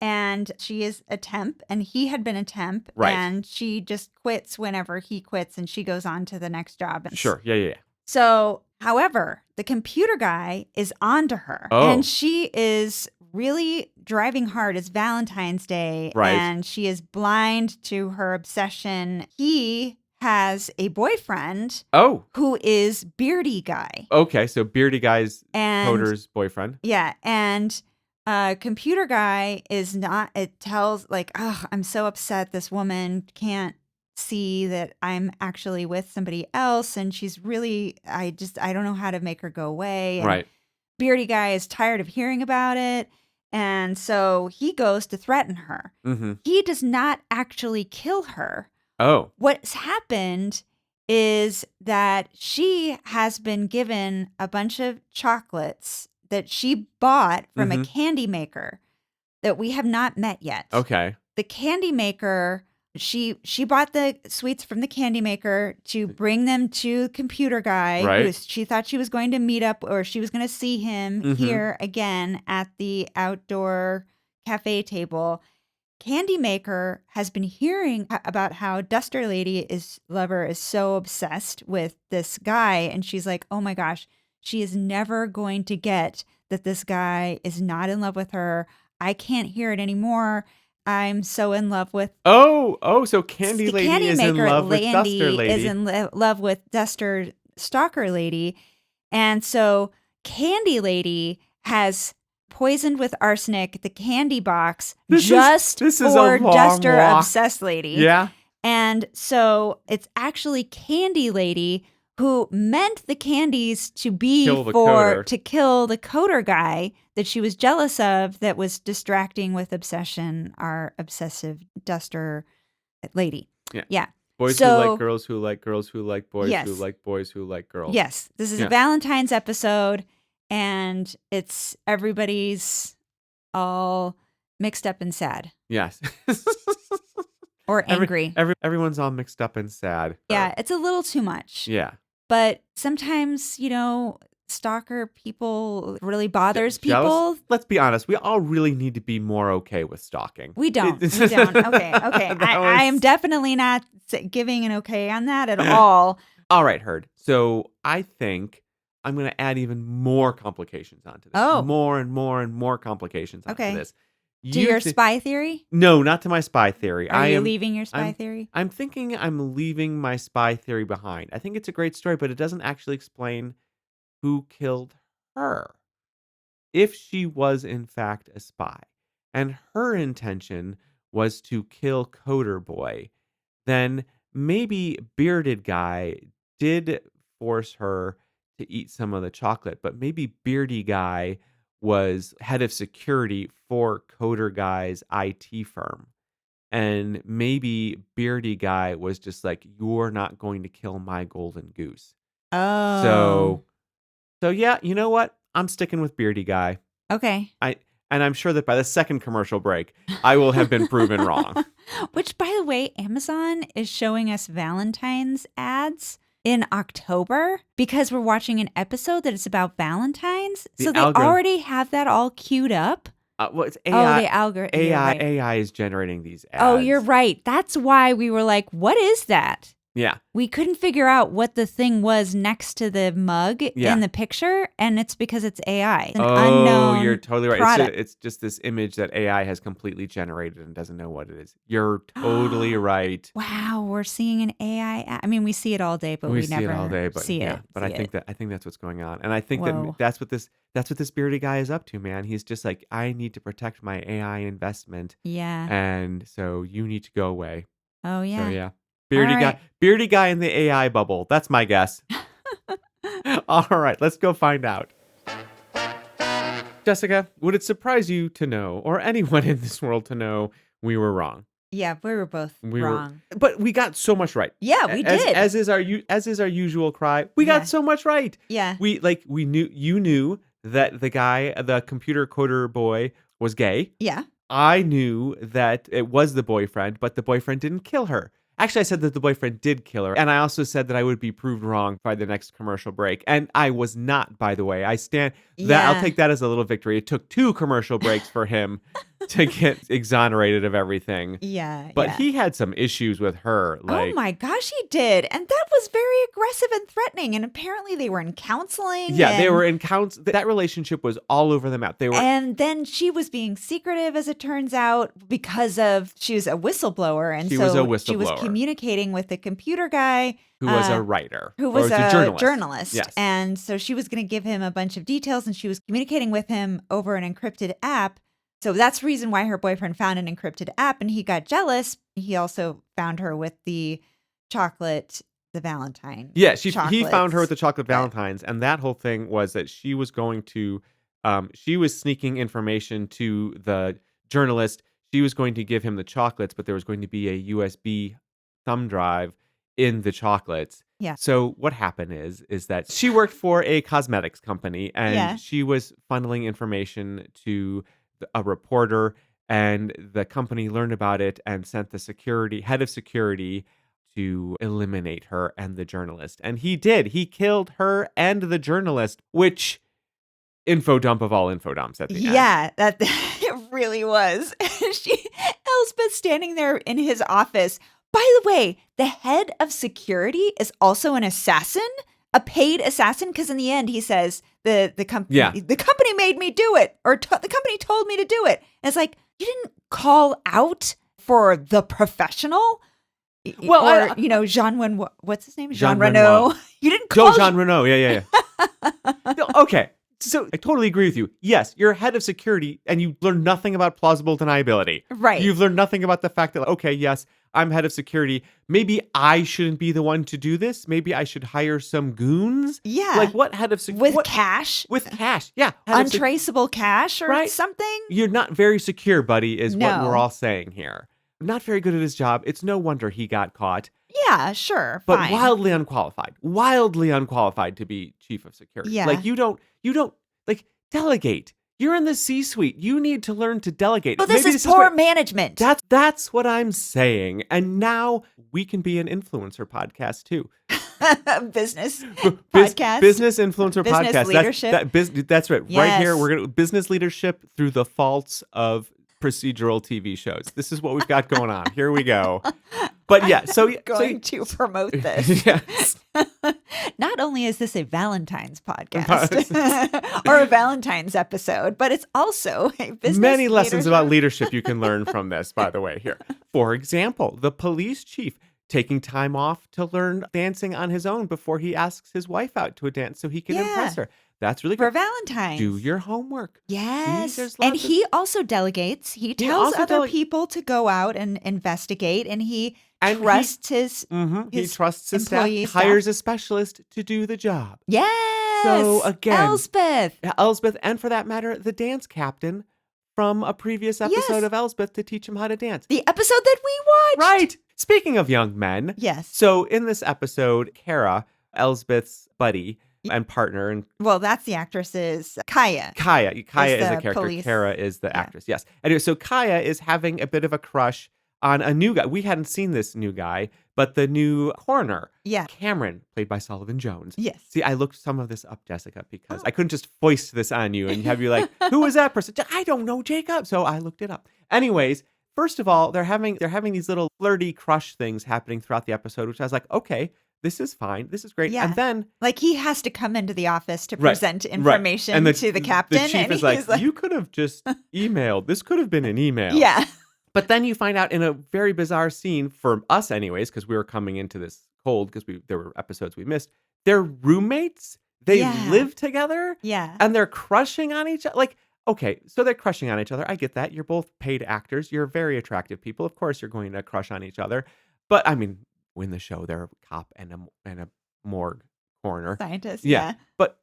And she is a temp, and he had been a temp. Right. And she just quits whenever he quits, and she goes on to the next job. Sure. Yeah. So, however, the computer guy is onto her. Oh. And she is really driving hard. It's Valentine's Day. Right. And she is blind to her obsession. He has a boyfriend. Oh. Who is Beardy Guy. Okay, so Beardy Guy's and, coder's boyfriend. Yeah, and computer guy is not, it tells like, oh, I'm so upset this woman can't see that I'm actually with somebody else, and she's really, I don't know how to make her go away. And right. Beardy Guy is tired of hearing about it, and so he goes to threaten her. Mm-hmm. He does not actually kill her. Oh. What's happened is that she has been given a bunch of chocolates that she bought from a candy maker that we have not met yet. Okay. The candy maker, she bought the sweets from the candy maker to bring them to computer guy. Right. She thought she was going to meet up, or she was going to see him here again at the outdoor cafe table. Candy Maker has been hearing about how Duster Lady's lover is so obsessed with this guy, and she's like, oh my gosh, she is never going to get that this guy is not in love with her. I can't hear it anymore. I'm so in love with... So Candy Lady is in love with Duster Lady. Is in love with Duster Stalker Lady. And so Candy Lady has poisoned with arsenic the candy box for Duster Obsessed Lady. Yeah. And so it's actually Candy Lady who meant the candies to be Kill the coder. to kill the coder guy that she was jealous of, that was distracting with obsession, our obsessive duster lady. Yeah. Boys who like girls who like girls who like boys Yes. who like boys who like girls. Yes. This is a Valentine's episode, and it's everybody's all mixed up and sad. Yes. Or angry. Everyone's all mixed up and sad. Yeah, it's a little too much. Yeah. But sometimes, stalker people really bothers Jealous? people. Let's be honest. We all really need to be more okay with stalking. We don't. We don't. Okay. I am definitely not giving an okay on that at all. All right, Herd. So I think I'm going to add even more complications onto this. Oh. More and more and more complications onto this. To your spy theory? No, not to my spy theory. Are you leaving your spy theory? I'm thinking I'm leaving my spy theory behind. I think it's a great story, but it doesn't actually explain who killed her. If she was, in fact, a spy, and her intention was to kill Coder Boy, then maybe Bearded Guy did force her to eat some of the chocolate, but maybe Beardy Guy was head of security for Coder Guy's IT firm. And maybe Beardy Guy was just like, you're not going to kill my golden goose. Oh. So yeah, you know what? I'm sticking with Beardy Guy. Okay. And I'm sure that by the second commercial break, I will have been proven wrong. Which, by the way, Amazon is showing us Valentine's ads in October because we're watching an episode that is about Valentine's. So they already have that all queued up. Well, it's AI. The algorithm. AI is generating these ads. Oh, you're right. That's why we were like, what is that? Yeah. We couldn't figure out what the thing was next to the mug in the picture, and it's because it's AI. An unknown you're totally right. Product. It's just this image that AI has completely generated and doesn't know what it is. You're totally right. Wow, we're seeing an AI. I mean, we see it all day, but we never see it all day. But see it. But I think that's what's going on, and I think that's what this Beardy Guy is up to, man. He's just like, I need to protect my AI investment. Yeah. And so you need to go away. Oh yeah. So yeah. Beardy Guy in the AI bubble. That's my guess. All right, let's go find out. Jessica, would it surprise you to know, or anyone in this world to know, we were wrong? Yeah, we were both wrong. But we got so much right. Yeah, we did. As is our usual cry. We got so much right. Yeah. You knew that the computer coder boy was gay. Yeah. I knew that it was the boyfriend, but the boyfriend didn't kill her. Actually, I said that the boyfriend did kill her, and I also said that I would be proved wrong by the next commercial break, and I was not, by the way. I'll take that as a little victory. It took 2 commercial breaks for him to get exonerated of everything. Yeah. But he had some issues with her. Oh my gosh, he did. And that was very aggressive and threatening. And apparently they were in counseling. Yeah, they were in counseling. That relationship was all over the map. And then she was being secretive, as it turns out, because she was a whistleblower. And she was communicating with the computer guy. Who was a writer. Who was a journalist. Yes. And so she was going to give him a bunch of details, and she was communicating with him over an encrypted app. So that's the reason why her boyfriend found an encrypted app, and he got jealous. He also found her with the chocolate, the Valentine. Yeah, he found her with the chocolate Valentines, and that whole thing was that she was going to, she was sneaking information to the journalist. She was going to give him the chocolates, but there was going to be a USB thumb drive in the chocolates. Yeah. So what happened is that she worked for a cosmetics company, and she was funneling information to a reporter, and the company learned about it and sent the head of security to eliminate her and the journalist. And he did. He killed her and the journalist, which info dump of all info dumps at the end. Yeah, that it really was. Elspeth standing there in his office. By the way, the head of security is also an assassin, a paid assassin, because in the end he says the company made me do it, or the company told me to do it. And it's like, you didn't call out for the professional. Well, Jean what's his name? Jean Reno. You didn't call Jean Reno. Yeah. Okay. So I totally agree with you. Yes, you're head of security and you learn nothing about plausible deniability. Right. You've learned nothing about the fact that, okay, yes, I'm head of security. Maybe I shouldn't be the one to do this. Maybe I should hire some goons. Yeah. Like what head of security? With cash? With cash. Yeah. Untraceable cash or Right. something? You're not very secure, buddy, is what we're No. all saying here. Not very good at his job. It's no wonder he got caught. Yeah, sure. But fine. wildly unqualified to be chief of security. Yeah. Like you don't like delegate. You're in the C-suite. You need to learn to delegate. Well, this Maybe is poor what- management. That's what I'm saying. And now we can be an influencer podcast too. Business podcast. Business influencer Business podcast. leadership. That's right. Yes. Right here, we're gonna business leadership through the faults of procedural TV shows. This is what we've got going on. Here we go. But yeah, going to promote this. Yes. Not only is this a Valentine's podcast or a Valentine's episode, but it's also a business Many lessons leadership. about leadership you can learn from this, by the way, here. For example, the police chief taking time off to learn dancing on his own before he asks his wife out to a dance so he can impress her. That's really for good. Valentine's. Do your homework. Yes. there's And lots of- he also delegates. He tells also other people to go out and investigate, and he And trusts his He his trusts his staff, employee staff. hires a specialist to do the job. Yes. So, again- Elspeth. Elsbeth, and for that matter, the dance captain from a previous episode Yes. of Elsbeth to teach him how to dance. The episode that we watched. Right. Speaking of young men. Yes. So in this episode, Kara, Elsbeth's buddy and partner, and Well, that's the actress's Kaya. Kaya is the the character. police. Kara is the Yeah. actress. Yes. Anyway, so Kaya is having a bit of a crush on a new guy. We hadn't seen this new guy, but the new coroner, Yeah. Cameron, played by Sullivan Jones. Yes. See, I looked some of this up, Jessica, because Oh. I couldn't just foist this on you and have you like, who is that person? I don't know, Jacob. So I looked it up. Anyways, first of all, they're having these little flirty crush things happening throughout the episode, which I was like, okay, this is fine. This is great. Yeah. And then Like he has to come into the office to Right, present right. information And to the captain. The chief and is he's like, you could have just emailed. This could have been an email. Yeah. But then you find out in a very bizarre scene for us anyways, because we were coming into this cold because there were episodes we missed. They're roommates. They Yeah. live together Yeah. and they're crushing on each other. Like, okay, so they're crushing on each other. I get that. You're both paid actors. You're very attractive people. Of course, you're going to crush on each other. But I mean, in the show, they're a cop and a morgue coroner. Scientist. Yeah. But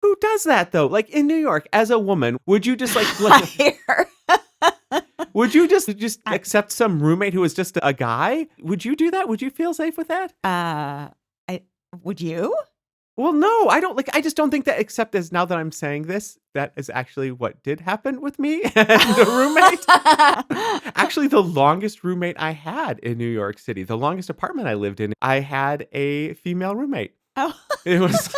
who does that though? Like in New York, as a woman, would you just like Here. would you just accept some roommate who is just a guy? Would you do that? Would you feel safe with that? Would you? Well, no, I don't I just don't think that, except as now that I'm saying this, that is actually what did happen with me and a roommate. Actually, the longest roommate I had in New York City, the longest apartment I lived in, I had a female roommate. Oh. It was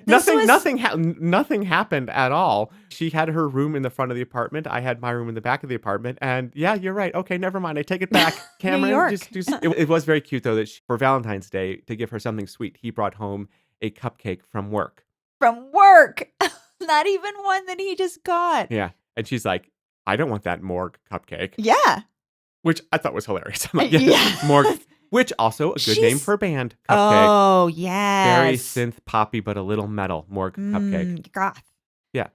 nothing happened at all. She had her room in the front of the apartment. I had my room in the back of the apartment. And yeah, you're right. Okay, never mind. I take it back. Cameron, York. It was very cute though that for Valentine's Day, to give her something sweet, he brought home a cupcake from work. From work. Not even one that he just got. Yeah. And she's like, I don't want that morgue cupcake. Yeah. Which I thought was hilarious. I'm like, Yeah. Morgue. Which also a good name She's- for a band. Cupcake. Oh, yes. Very synth poppy, but a little metal. Morgue cupcake. Goth. Yeah.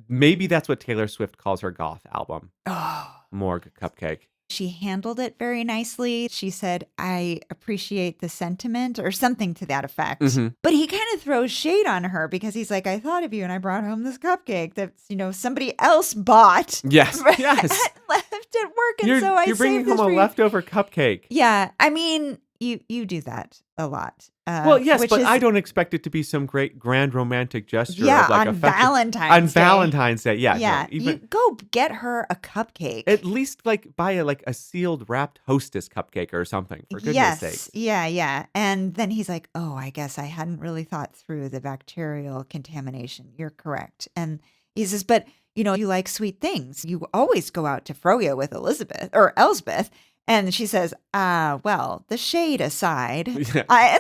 Maybe that's what Taylor Swift calls her goth album. Oh. Morgue cupcake. She handled it very nicely. She said, I appreciate the sentiment or something to that effect. Mhm. But he kind of throws shade on her because he's like, I thought of you and I brought home this cupcake that, somebody else bought. Yes. Yes. Left at work. And so I You're bringing saved this home for a you. leftover cupcake. Yeah. I mean, you do that a lot. Well, yes, which but is- I don't expect it to be some great grand romantic gesture. Yeah, of like on affection. Valentine's On Day. Valentine's Day. Yeah. Yeah. No, even You go get her a cupcake. at least like buy a sealed wrapped Hostess cupcake or something, for goodness Yes. sake. Yeah, yeah. And then he's like, oh, I guess I hadn't really thought through the bacterial contamination. You're correct. And he says, but you like sweet things. You always go out to Froyo with Elsbeth. And she says, well, the shade aside. Yeah. And I'm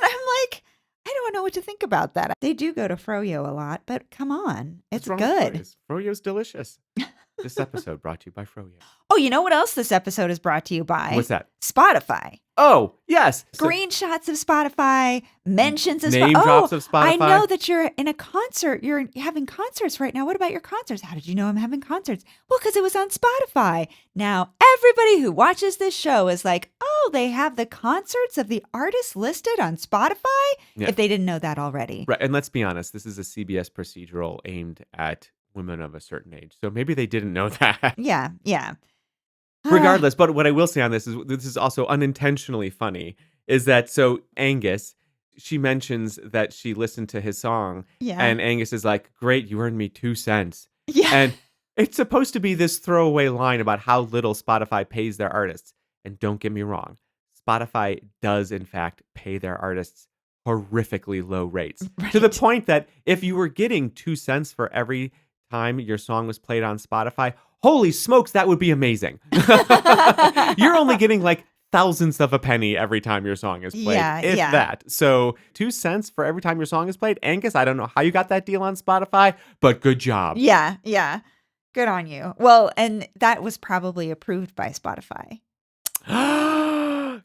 like, I don't know what to think about that. They do go to Froyo a lot, but come on. It's What's wrong with good. Froyo's? Froyo's delicious. This episode brought to you by Froyo. Oh, you know what else this episode is brought to you by? What's that? Spotify. Oh, yes. Screenshots of Spotify, mentions of Name drops of Spotify. I know that you're in a concert. You're having concerts right now. What about your concerts? How did you know I'm having concerts? Well, because it was on Spotify. Now, everybody who watches this show is like, oh, they have the concerts of the artists listed on Spotify? Yeah. If they didn't know that already. Right. And let's be honest, this is a CBS procedural aimed at women of a certain age. So maybe they didn't know that. Yeah, yeah. Regardless, but what I will say on this is also unintentionally funny, is that so Angus, she mentions that she listened to his song, Yeah. and Angus is like, great, you earned me 2 cents. Yeah. And it's supposed to be this throwaway line about how little Spotify pays their artists. And don't get me wrong, Spotify does in fact pay their artists horrifically low rates. To the point that if you were getting 2 cents for every time your song was played on Spotify, holy smokes, that would be amazing. You're only getting like thousandths of a penny every time your song is played. Yeah, if yeah. that. So 2 cents for every time your song is played. Angus, I don't know how you got that deal on Spotify, but good job. Yeah, yeah. Good on you. Well, and that was probably approved by Spotify.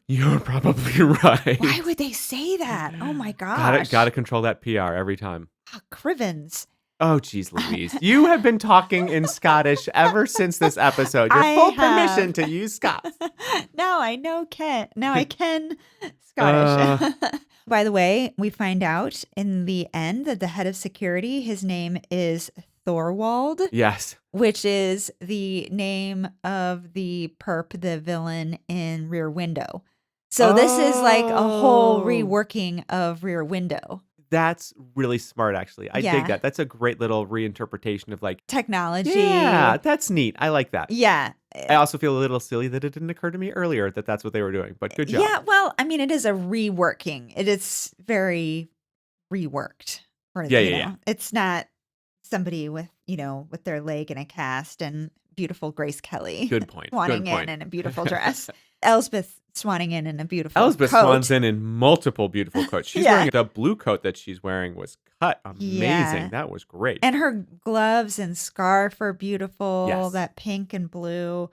You're probably right. Why would they say that? Oh my gosh. Gotta control that PR every time. Crivens. Oh, geez, Louise. You have been talking in Scottish ever since this episode. Your full permission to use Scots. Now I know Ken. Now I can Scottish. By the way, we find out in the end that the head of security, his name is Thorwald. Yes. Which is the name of the perp, the villain in Rear Window. So this is like a whole reworking of Rear Window. That's really smart, actually. I dig Yeah. that. That's a great little reinterpretation of like Technology. Yeah, that's neat. I like that. Yeah. I also feel a little silly that it didn't occur to me earlier that that's what they were doing, but good job. Yeah, well, I mean, it is a reworking. It is very reworked. Yeah. It's not somebody with, with their leg in a cast and beautiful Grace Kelly. Good point. Swanning in a beautiful dress. Elsbeth swanning in a beautiful Elsbeth coat. swans in multiple beautiful coats. She's Yeah. wearing the blue coat that she's wearing was cut amazing. Yeah. That was great. And her gloves and scarf are beautiful. Yes. That pink and blue.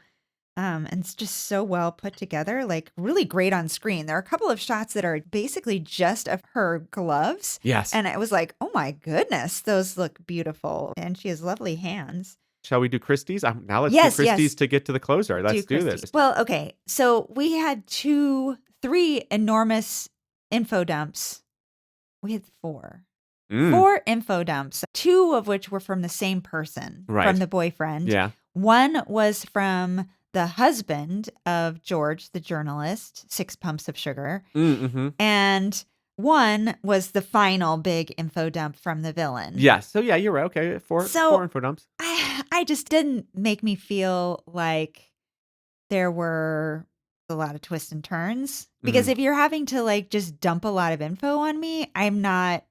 And it's just so well put together, like really great on screen. There are a couple of shots that are basically just of her gloves. Yes. And I was like, oh my goodness, those look beautiful. And she has lovely hands. Shall we do Christie's? Now let's Yes, do Christie's yes. to get to the closer. Let's do Christie's. this. Well, okay. So we had 3 enormous info dumps. We had 4. 4 info dumps, 2 of which were from the same person, Right. from the boyfriend. Yeah. One was from the husband of George, the journalist, 6 pumps of sugar. Mm-hmm. And one was the final big info dump from the villain. Yes. So yeah, you're right. Okay. 4 info dumps. I just didn't make me feel like there were a lot of twists and turns. Because if you're having to like just dump a lot of info on me, I'm not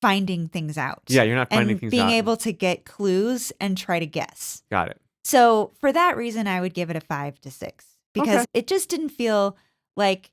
finding things out. Yeah, you're not finding and things being out. able to get clues and try to guess. Got it. So for that reason, I would give it a 5 to 6 because it just didn't feel like,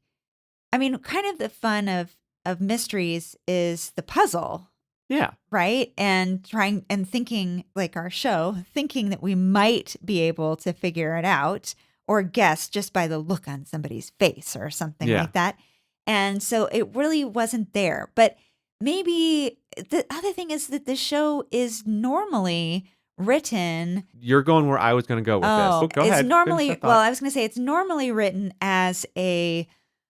I mean, kind of the fun of mysteries is the puzzle. Yeah. Right. And trying and thinking like our show, thinking that we might be able to figure it out or guess just by the look on somebody's face or something like that. And so it really wasn't there. But maybe the other thing is that the show is normally written. You're going where I was going to go with this. So go ahead. It's normally, well, I was going to say it's normally written as a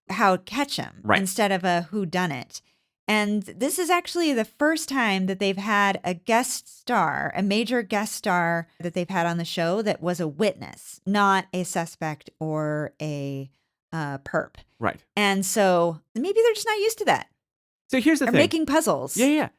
how catch 'em instead of a who done it. And this is actually the first time that they've had a guest star, a major guest star that they've had on the show that was a witness, not a suspect or a perp. Right. And so maybe they're just not used to that. So here's the They're thing. making puzzles. Yeah.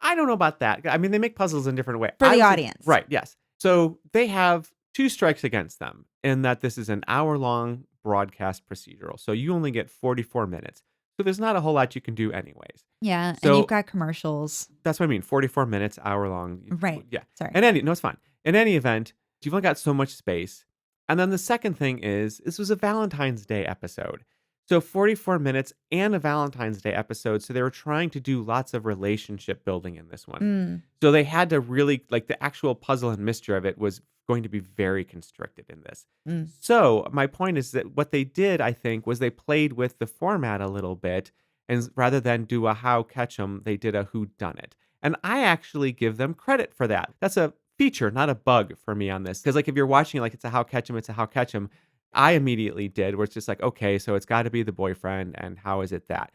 I don't know about that. I mean, they make puzzles in different ways. For the audience. Right, yes. So they have 2 strikes against them in that this is an hour-long broadcast procedural. So you only get 44 minutes. So there's not a whole lot you can do anyways. Yeah, So and you've got commercials. That's what I mean. 44 minutes, hour-long. Right. Yeah. Sorry. No, it's fine. In any event, you've only got so much space. And then the second thing is, this was a Valentine's Day episode. So 44 minutes and a Valentine's Day episode. So they were trying to do lots of relationship building in this one. Mm. So they had to really, like, the actual puzzle and mystery of it was going to be very constricted in this. Mm. So my point is that what they did, I think, was they played with the format a little bit. And rather than do a how catch 'em, they did a who done it. And I actually give them credit for that. That's a feature, not a bug for me on this. Because like if you're watching like it's a how catch 'em, it's a how catch 'em. I immediately did where it's just like, okay, so it's got to be the boyfriend, and how is it that?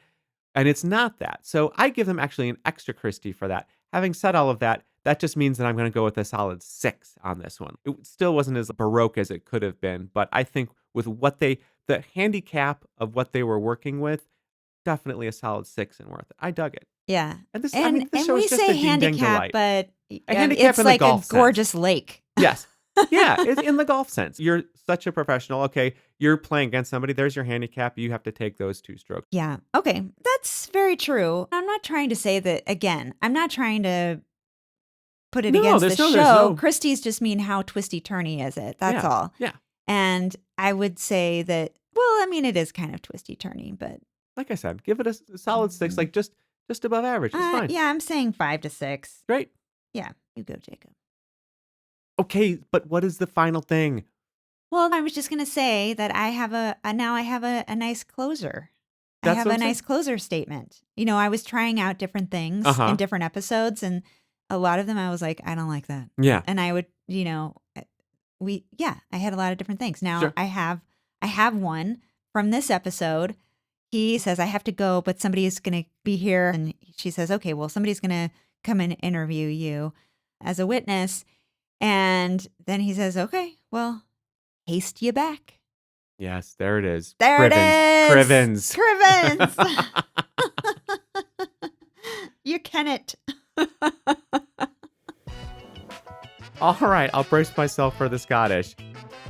And it's not that. So I give them actually an extra Christie for that. Having said all of that, that just means that I'm going to go with a solid 6 on this one. It still wasn't as baroque as it could have been, but I think with the handicap of what they were working with, definitely a solid 6 and worth it. I dug it. Yeah. And this, And this and show we is just a say ding dang handicap, delight. but A handicap it's in the like a golf sense. gorgeous lake. Yes. Yeah, it's in the golf sense. You're such a professional. Okay, you're playing against somebody. There's your handicap. You have to take those 2 strokes. Yeah. Okay. That's very true. I'm not trying to say that again. I'm not trying to put it No, against the there's show. no. Christie's just mean how twisty turny is it? That's Yeah, all. yeah. And I would say that. Well, I mean, it is kind of twisty turny, but Like I said, give it a solid 6, like just above average. It's fine. yeah, I'm saying 5 to 6. Great. Yeah, you go, Jacob. Okay, but what is the final thing? Well, I was just gonna say that I have now I have a nice closer. I That's have what a I'm saying. nice closer statement. I was trying out different things Uh-huh. in different episodes, and a lot of them I was like, I don't like that. Yeah. And I would, I had a lot of different things. Now Sure. I have one from this episode. He says, I have to go, but somebody's going to be here. And she says, okay, well, somebody's going to come and interview you as a witness. And then he says, okay, well, haste you back. Yes, there it is. There it is. Crivens. Crivens. You can it. All right, I'll brace myself for the Scottish.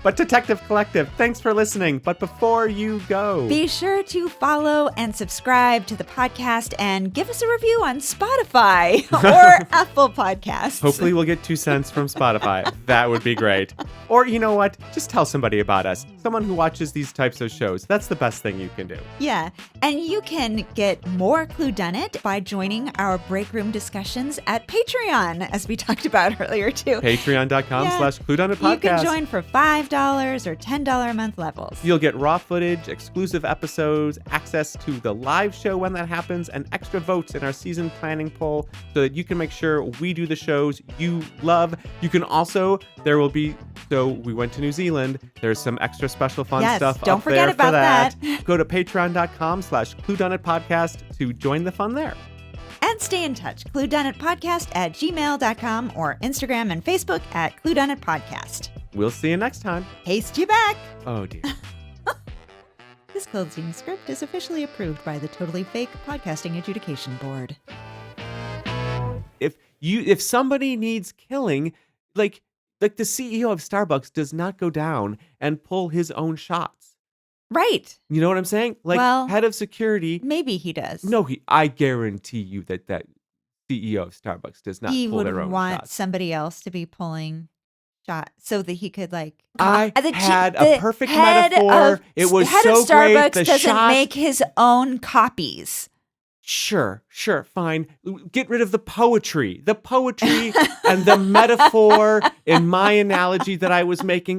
But Detective Collective, thanks for listening. But before you go, Be sure to follow and subscribe to the podcast and give us a review on Spotify or Apple Podcasts. hopefully we'll get 2 cents from Spotify. That would be great. Or you know what? Just tell somebody about us. Someone who watches these types of shows. That's the best thing you can do. Yeah, and you can get more Cluedunnit by joining our break room discussions at Patreon, as we talked about earlier too. Patreon.com/Cluedunnit podcast. You can join for $5 or $10 a month levels. You'll get raw footage, exclusive episodes, access to the live show when that happens, and extra votes in our season planning poll so that you can make sure we do the shows you love. You can also, we went to New Zealand. There's some extra special fun Yes, stuff don't up forget there about for that. that. Go to patreon.com/Cluedunnit podcast to join the fun there. And stay in touch. ClueDunnitPodcast@gmail.com or Instagram and Facebook at Cluedunnit Podcast. We'll see you next time. Haste you back. Oh, dear. This closing script is officially approved by the Totally Fake Podcasting Adjudication Board. If somebody needs killing, like the CEO of Starbucks does not go down and pull his own shots. Right. You know what I'm saying? Like, Well, head of security. Maybe he does. No, I guarantee you that CEO of Starbucks does not He pull would their own want shots. somebody else to be pulling shots so that he could I the had the a perfect head metaphor. of- It was head so of Starbucks great. The doesn't shots. make his own copies. Sure, fine. Get rid of the poetry. The poetry and the metaphor in my analogy that I was making.